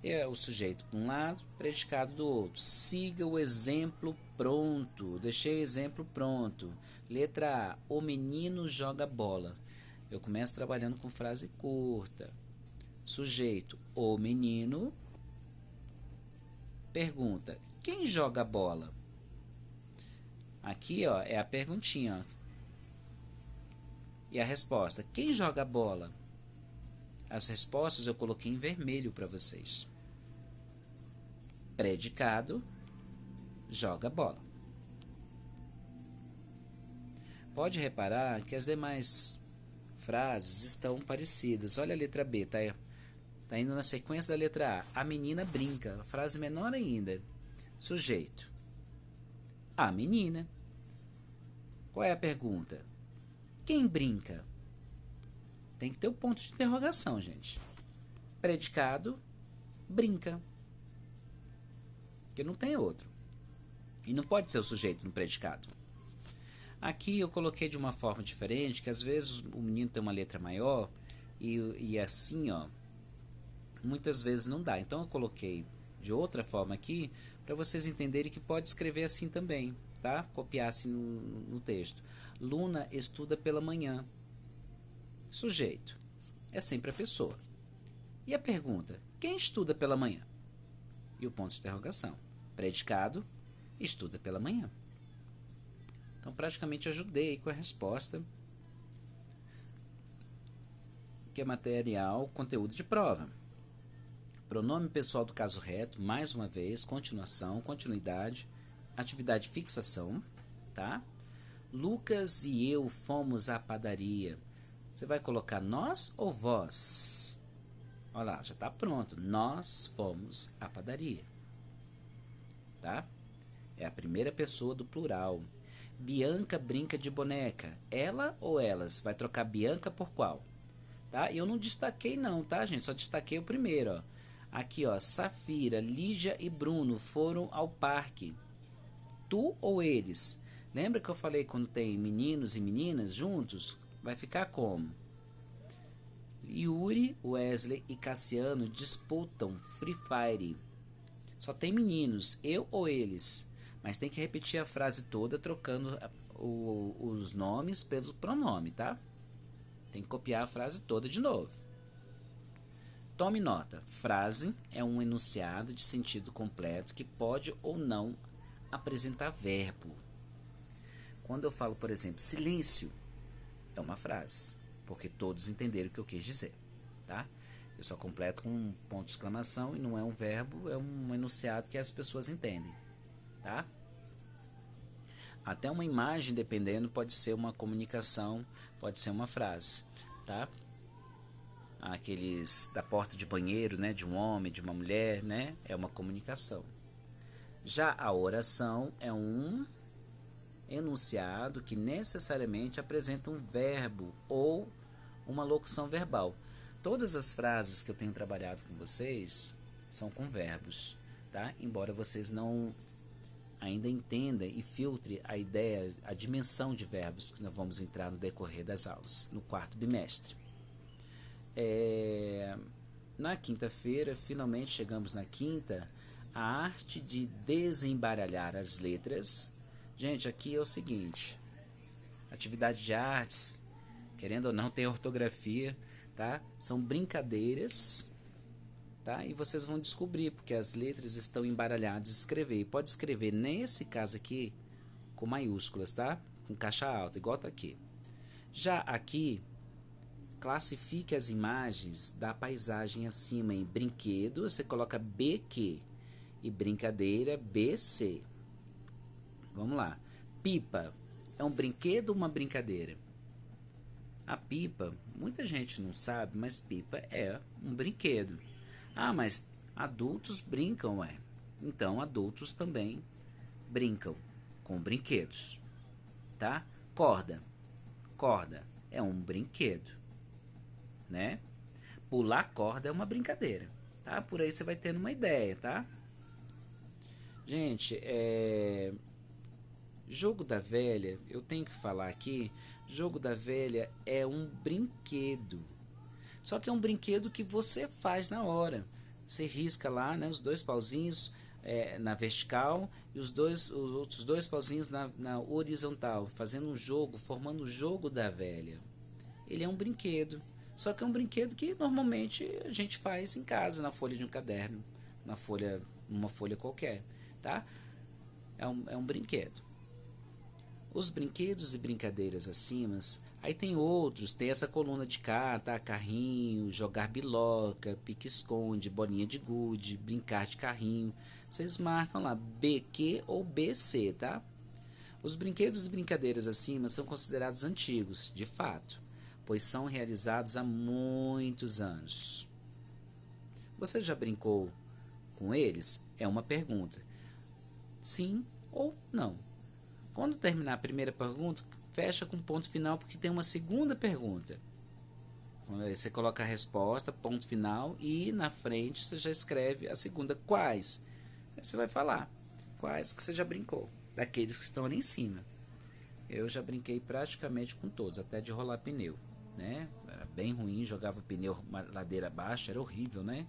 é o sujeito de um lado, predicado do outro. Siga o exemplo pronto. Deixei o exemplo pronto. Letra A. O menino joga bola. Eu começo trabalhando com frase curta. Sujeito. O menino. Pergunta. Quem joga bola? Aqui, ó, é a perguntinha. Ó. E a resposta. Quem joga bola? As respostas eu coloquei em vermelho para vocês. Predicado, joga bola. Pode reparar que as demais frases estão parecidas. Olha a letra B, tá indo na sequência da letra A. A menina brinca. A frase menor ainda. Sujeito. A menina. Qual é a pergunta? Quem brinca? Tem que ter o ponto de interrogação, gente. Predicado, brinca. Porque não tem outro. E não pode ser o sujeito no predicado. Aqui eu coloquei de uma forma diferente, que às vezes o menino tem uma letra maior e assim, ó, muitas vezes não dá. Então eu coloquei de outra forma aqui, para vocês entenderem que pode escrever assim também, tá? Copiar assim no texto. Luna estuda pela manhã. Sujeito. É sempre a pessoa. E a pergunta? Quem estuda pela manhã? E o ponto de interrogação. Predicado, estuda pela manhã. Então, praticamente ajudei com a resposta, que é material, conteúdo de prova. Pronome pessoal do caso reto, mais uma vez, continuação, continuidade, atividade fixação, tá? Lucas e eu fomos à padaria. Você vai colocar nós ou vós? Olha lá, já está pronto. Nós fomos à padaria. Tá? É a primeira pessoa do plural. Bianca brinca de boneca. Ela ou elas? Vai trocar Bianca por qual? Tá? Eu não destaquei não, tá, gente? Só destaquei o primeiro, ó. Aqui, ó. Safira, Lígia e Bruno foram ao parque. Tu ou eles? Lembra que eu falei quando tem meninos e meninas juntos? Vai ficar como? Yuri, Wesley e Cassiano disputam Free Fire. Só tem meninos, eu ou eles. Mas tem que repetir a frase toda trocando os nomes pelo pronome, tá? Tem que copiar a frase toda de novo. Tome nota. Frase é um enunciado de sentido completo que pode ou não apresentar verbo. Quando eu falo, por exemplo, silêncio, é uma frase, porque todos entenderam o que eu quis dizer, tá? Eu só completo com um ponto de exclamação e não é um verbo, é um enunciado que as pessoas entendem, tá? Até uma imagem, dependendo, pode ser uma comunicação, pode ser uma frase, tá? Aqueles da porta de banheiro, né, de um homem, de uma mulher, né, é uma comunicação. Já a oração é um enunciado que necessariamente apresenta um verbo ou uma locução verbal. Todas as frases que eu tenho trabalhado com vocês são com verbos, tá? Embora vocês não ainda entendam e filtrem a ideia, a dimensão de verbos que nós vamos entrar no decorrer das aulas, no quarto bimestre. Na quinta-feira, finalmente chegamos na quinta, a arte de desembaralhar as letras. Gente, aqui é o seguinte, atividade de artes, querendo ou não, tem ortografia, tá? São brincadeiras, tá? E vocês vão descobrir, porque as letras estão embaralhadas, escrever. E pode escrever, nesse caso aqui, com maiúsculas, tá? Com caixa alta, igual tá aqui. Já aqui, classifique as imagens da paisagem acima em brinquedo, você coloca BQ, e brincadeira, BC. Vamos lá. Pipa é um brinquedo ou uma brincadeira? A pipa, muita gente não sabe, mas pipa é um brinquedo. Ah, mas adultos brincam, ué. Então, adultos também brincam com brinquedos, tá? Corda. Corda é um brinquedo, né? Pular corda é uma brincadeira, tá? Por aí você vai tendo uma ideia, tá? Gente, jogo da velha, eu tenho que falar aqui, jogo da velha é um brinquedo. Só que é um brinquedo que você faz na hora. Você risca lá, né, os dois pauzinhos na vertical e os outros dois pauzinhos na horizontal, fazendo um jogo, formando o jogo da velha. Ele é um brinquedo. Só que é um brinquedo que normalmente a gente faz em casa, na folha de um caderno, numa folha qualquer, tá? É um brinquedo. Os brinquedos e brincadeiras acima, aí tem outros, tem essa coluna de cá, tá? Carrinho, jogar biloca, pique-esconde, bolinha de gude, brincar de carrinho. Vocês marcam lá BQ ou BC, tá? Os brinquedos e brincadeiras acima são considerados antigos, de fato, pois são realizados há muitos anos. Você já brincou com eles? É uma pergunta. Sim ou não. Quando terminar a primeira pergunta, fecha com ponto final, porque tem uma segunda pergunta. Você coloca a resposta, ponto final, e na frente você já escreve a segunda, quais. Aí você vai falar quais que você já brincou, daqueles que estão ali em cima. Eu já brinquei praticamente com todos, até de rolar pneu, né? Era bem ruim, jogava o pneu uma ladeira abaixo, era horrível, né?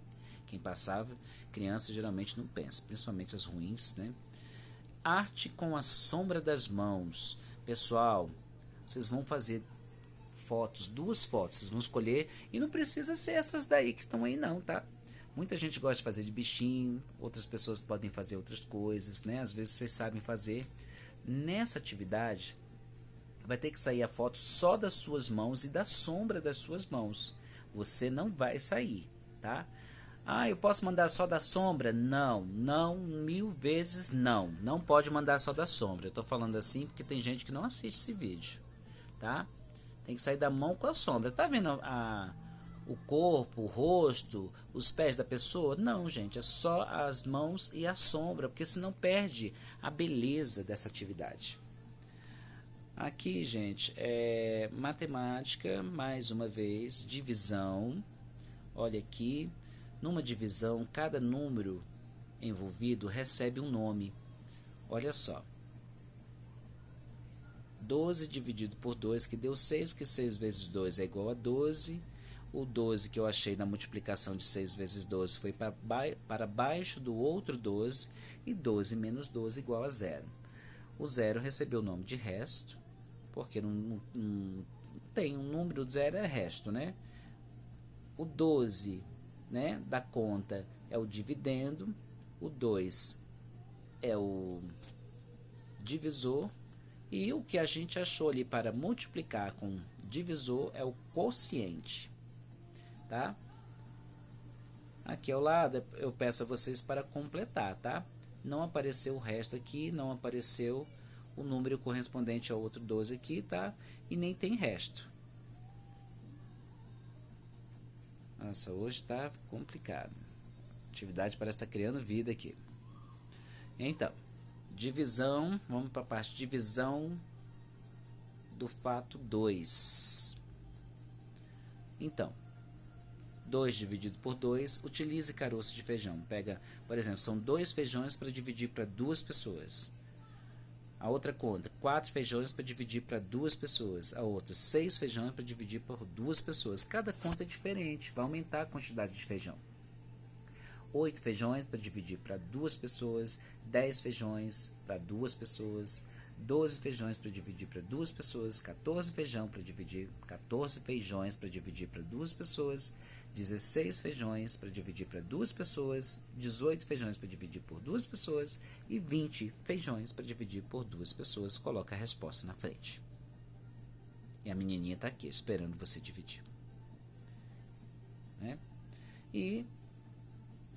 Quem passava, criança geralmente não pensa, principalmente as ruins, né? Arte com a sombra das mãos. Pessoal, vocês vão fazer fotos, 2 fotos, vocês vão escolher, e não precisa ser essas daí que estão aí não, tá? Muita gente gosta de fazer de bichinho, outras pessoas podem fazer outras coisas, né? Às vezes vocês sabem fazer. Nessa atividade, vai ter que sair a foto só das suas mãos e da sombra das suas mãos. Você não vai sair, tá? Ah, eu posso mandar só da sombra? Não, 1000 vezes não. Não pode mandar só da sombra. Eu tô falando assim porque tem gente que não assiste esse vídeo, tá? Tem que sair da mão com a sombra. Tá vendo o corpo, o rosto, os pés da pessoa? Não, gente, é só as mãos e a sombra, porque senão perde a beleza dessa atividade. Aqui, gente, é matemática, mais uma vez, divisão. Olha aqui, numa divisão, cada número envolvido recebe um nome. Olha só. 12 dividido por 2, que deu 6, que 6 vezes 2 é igual a 12. O 12 que eu achei na multiplicação de 6 vezes 12 foi para baixo do outro 12, e 12 menos 12 igual a 0. O 0 recebeu o nome de resto, porque não tem um número, 0 é resto, né? O 12, né, da conta é o dividendo, o 2 é o divisor, e o que a gente achou ali para multiplicar com divisor é o quociente, tá? Aqui ao lado eu peço a vocês para completar, tá? Não apareceu o resto aqui, não apareceu o número correspondente ao outro 12 aqui, tá? E nem tem resto. Nossa, hoje tá complicado. A atividade parece estar criando vida aqui. Então, divisão, vamos para a parte de divisão do fato 2. Então, 2 dividido por 2, utilize caroço de feijão. Pega, por exemplo, são 2 feijões para dividir para 2 pessoas. A outra conta, 4 feijões para dividir para 2 pessoas. A outra, 6 feijões para dividir por 2 pessoas. Cada conta é diferente, vai aumentar a quantidade de feijão. 8 feijões para dividir para 2 pessoas. 10 feijões para 2 pessoas. 12 feijões para dividir para 2 pessoas. 14 feijões para dividir para 2 pessoas. 16 feijões para dividir para 2 pessoas, 18 feijões para dividir por 2 pessoas e 20 feijões para dividir por 2 pessoas. Coloca a resposta na frente. E a menininha está aqui esperando você dividir. Né? E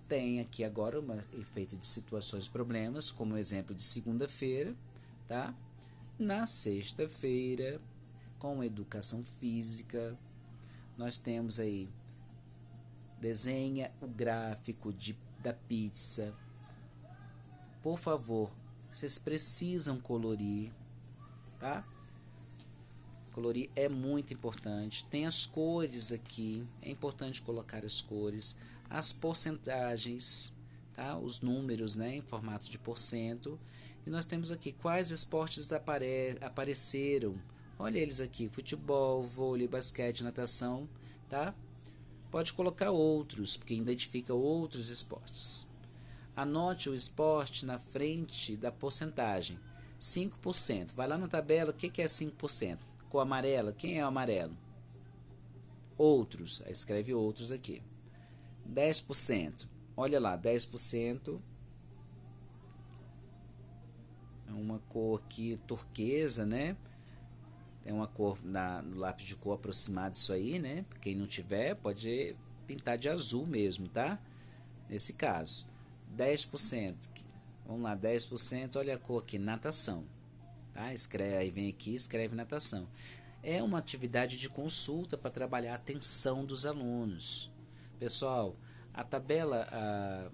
tem aqui agora uma efeito de situações e problemas, como o exemplo de segunda-feira, tá? Na sexta-feira, com educação física, nós temos aí: desenha o gráfico da pizza. Por favor, vocês precisam colorir, tá? Colorir é muito importante. Tem as cores aqui, é importante colocar as cores, as porcentagens, tá? Os números, né, em formato de porcento. E nós temos aqui quais esportes apareceram. Olha eles aqui: futebol, vôlei, basquete, natação, tá? Pode colocar outros, porque identifica outros esportes. Anote o esporte na frente da porcentagem. 5%. Vai lá na tabela, o que é 5%? Cor amarela, quem é o amarelo? Outros, aí escreve outros aqui. 10%. Olha lá, 10%. É uma cor aqui turquesa, né? Tem uma cor no lápis de cor aproximado disso aí, né? Quem não tiver, pode pintar de azul mesmo, tá? Nesse caso. 10%. Vamos lá, 10%. Olha a cor aqui, natação. Tá? Escreve, aí vem aqui, escreve natação. É uma atividade de consulta para trabalhar a atenção dos alunos. Pessoal, a tabela, a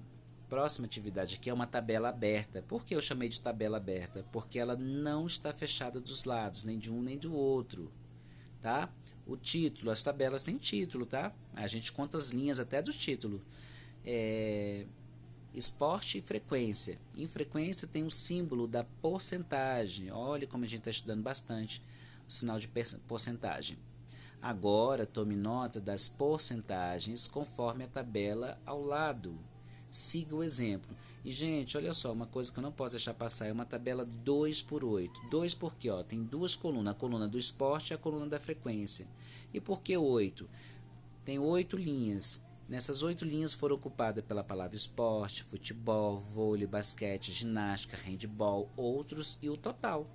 próxima atividade aqui é uma tabela aberta. Por que eu chamei de tabela aberta? Porque ela não está fechada dos lados, nem de um nem do outro. Tá? O título, as tabelas têm título, tá? A gente conta as linhas até do título. Esporte e frequência. Em frequência tem um símbolo da porcentagem. Olha como a gente está estudando bastante o sinal de porcentagem. Agora, tome nota das porcentagens conforme a tabela ao lado. Siga o exemplo. E, gente, olha só, uma coisa que eu não posso deixar passar é uma tabela 2 por 8. 2 porque tem duas colunas, a coluna do esporte e a coluna da frequência. E por que 8? Tem 8 linhas. Nessas 8 linhas foram ocupadas pela palavra esporte, futebol, vôlei, basquete, ginástica, handebol, outros e o total.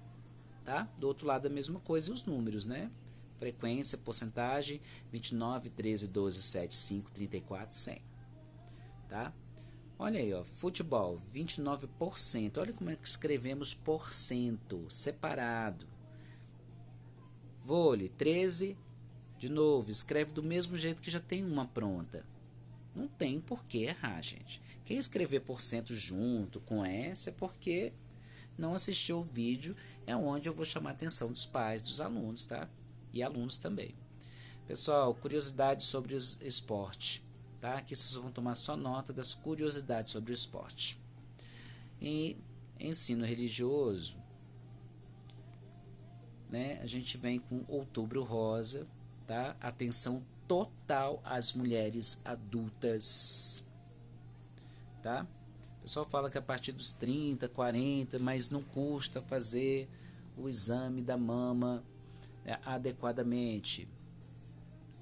Tá? Do outro lado a mesma coisa e os números, né? Frequência, porcentagem, 29, 13, 12, 7, 5, 34, 100. Tá? Olha aí, ó, futebol, 29%. Olha como é que escrevemos porcento, separado. Vôlei, 13, de novo, escreve do mesmo jeito que já tem uma pronta. Não tem por que errar, gente. Quem escrever porcento junto com essa é porque não assistiu o vídeo, é onde eu vou chamar a atenção dos pais, dos alunos, tá? E alunos também. Pessoal, curiosidades sobre o esporte, tá? Aqui vocês vão tomar só nota das curiosidades sobre o esporte. Em ensino religioso, né? A gente vem com Outubro Rosa, tá? Atenção total às mulheres adultas, tá? O pessoal fala que a partir dos 30, 40, mas não custa fazer o exame da mama adequadamente.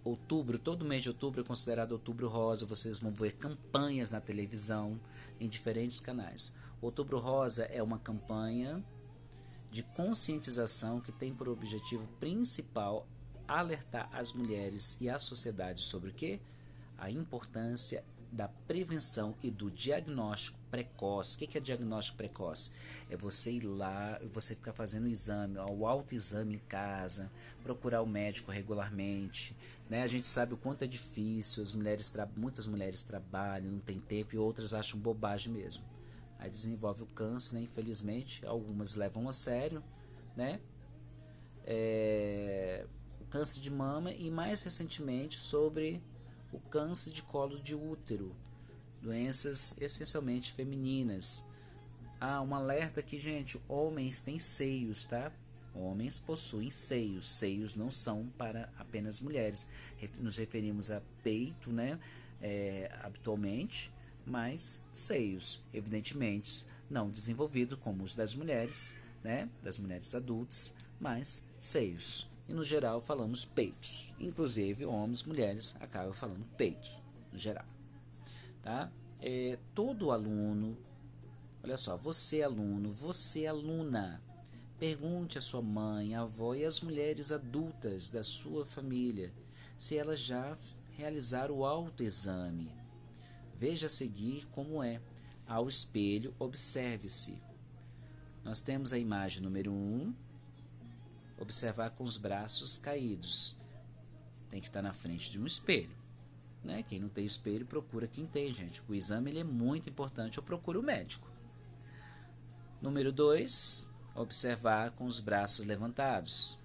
Outubro, todo mês de outubro é considerado Outubro Rosa. Vocês vão ver campanhas na televisão em diferentes canais. Outubro Rosa é uma campanha de conscientização que tem por objetivo principal alertar as mulheres e a sociedade sobre o quê? A importância da prevenção e do diagnóstico precoce. O que é diagnóstico precoce? É você ir lá e você ficar fazendo o exame, o autoexame em casa, procurar o médico regularmente, né? A gente sabe o quanto é difícil, muitas mulheres trabalham, não tem tempo e outras acham bobagem mesmo. Aí desenvolve o câncer, né? Infelizmente, algumas levam a sério, né? O câncer de mama e mais recentemente sobre o câncer de colo de útero, doenças essencialmente femininas. Um alerta aqui, gente, homens têm seios, tá? Homens possuem seios, seios não são para apenas mulheres. Nos referimos a peito, né? Habitualmente, mas seios, evidentemente, não desenvolvido como os das mulheres, né? Das mulheres adultas, mas seios. E no geral falamos peitos. Inclusive homens, mulheres acabam falando peito, no geral. Tá? Todo aluno, olha só, você aluno, você aluna, pergunte à sua mãe, à avó e às mulheres adultas da sua família se elas já realizaram o autoexame. Veja a seguir como é. Ao espelho, observe-se. Nós temos a imagem número 1. Observar com os braços caídos. Tem que estar na frente de um espelho, né? Quem não tem espelho, procura quem tem, gente. O exame ele é muito importante, eu procuro o médico. Número 2, observar com os braços levantados.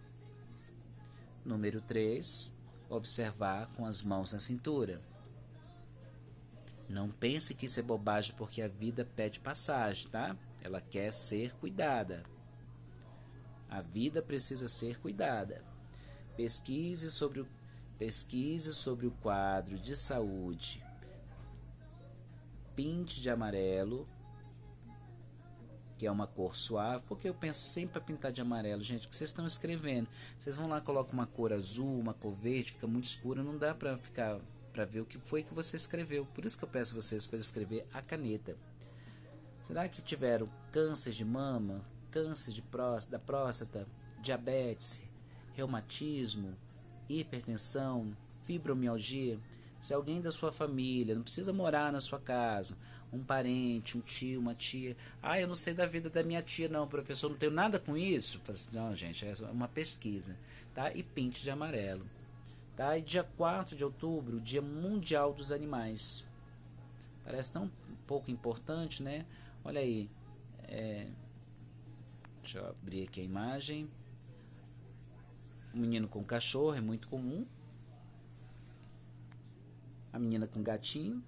Número 3, observar com as mãos na cintura. Não pense que isso é bobagem porque a vida pede passagem, tá? Ela quer ser cuidada. A vida precisa ser cuidada. Pesquise Pesquise sobre o quadro de saúde. Pinte de amarelo, que é uma cor suave, porque eu penso sempre para pintar de amarelo, gente, que vocês estão escrevendo. Vocês vão lá, colocam uma cor azul, uma cor verde, fica muito escura, não dá para ver o que foi que você escreveu. Por isso que eu peço vocês para escrever a caneta. Será que tiveram câncer de mama, câncer da próstata, diabetes, reumatismo, hipertensão, fibromialgia? Se alguém da sua família, não precisa morar na sua casa, um parente, um tio, uma tia, eu não sei da vida da minha tia não, professor, não tenho nada com isso. Não, gente, é uma pesquisa, tá? E pinte de amarelo, tá? E dia 4 de outubro, Dia Mundial dos Animais. Parece tão pouco importante, né? Olha aí, deixa eu abrir aqui a imagem. O menino com cachorro é muito comum. A menina com gatinho.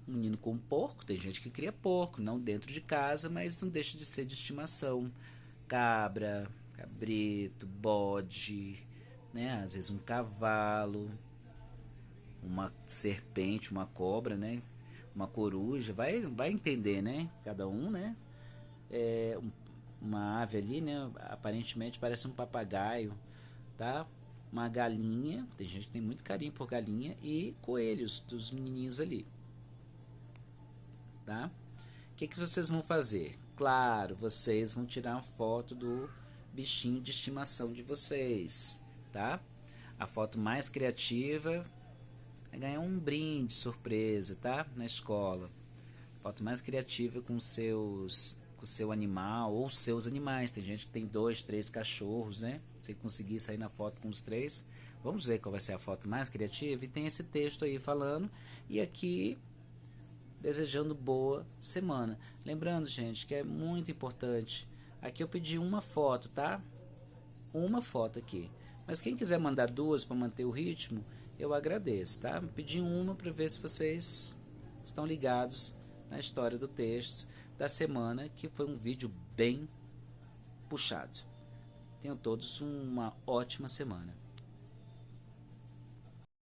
O menino com porco, tem gente que cria porco, não dentro de casa, mas não deixa de ser de estimação. Cabra, cabrito, bode, né? Às vezes um cavalo, uma serpente, uma cobra, né? Uma coruja, vai entender, né? Cada um, né? Uma ave ali, né? Aparentemente parece um papagaio, tá? Uma galinha, tem gente que tem muito carinho por galinha, e coelhos dos menininhos ali, tá? O que vocês vão fazer? Claro, vocês vão tirar uma foto do bichinho de estimação de vocês, tá? A foto mais criativa vai ganhar um brinde surpresa, tá? Na escola. Foto mais criativa com com o seu animal ou seus animais. Tem gente que tem 2, 3 cachorros, né? Se conseguir sair na foto com os 3, vamos ver qual vai ser a foto mais criativa. E tem esse texto aí falando, e aqui desejando boa semana. Lembrando, gente, que é muito importante. Aqui eu pedi uma foto, tá? Uma foto aqui. Mas quem quiser mandar 2 para manter o ritmo, eu agradeço, tá? Pedi uma para ver se vocês estão ligados na história do texto da semana, que foi um vídeo bem puxado. Tenham todos uma ótima semana.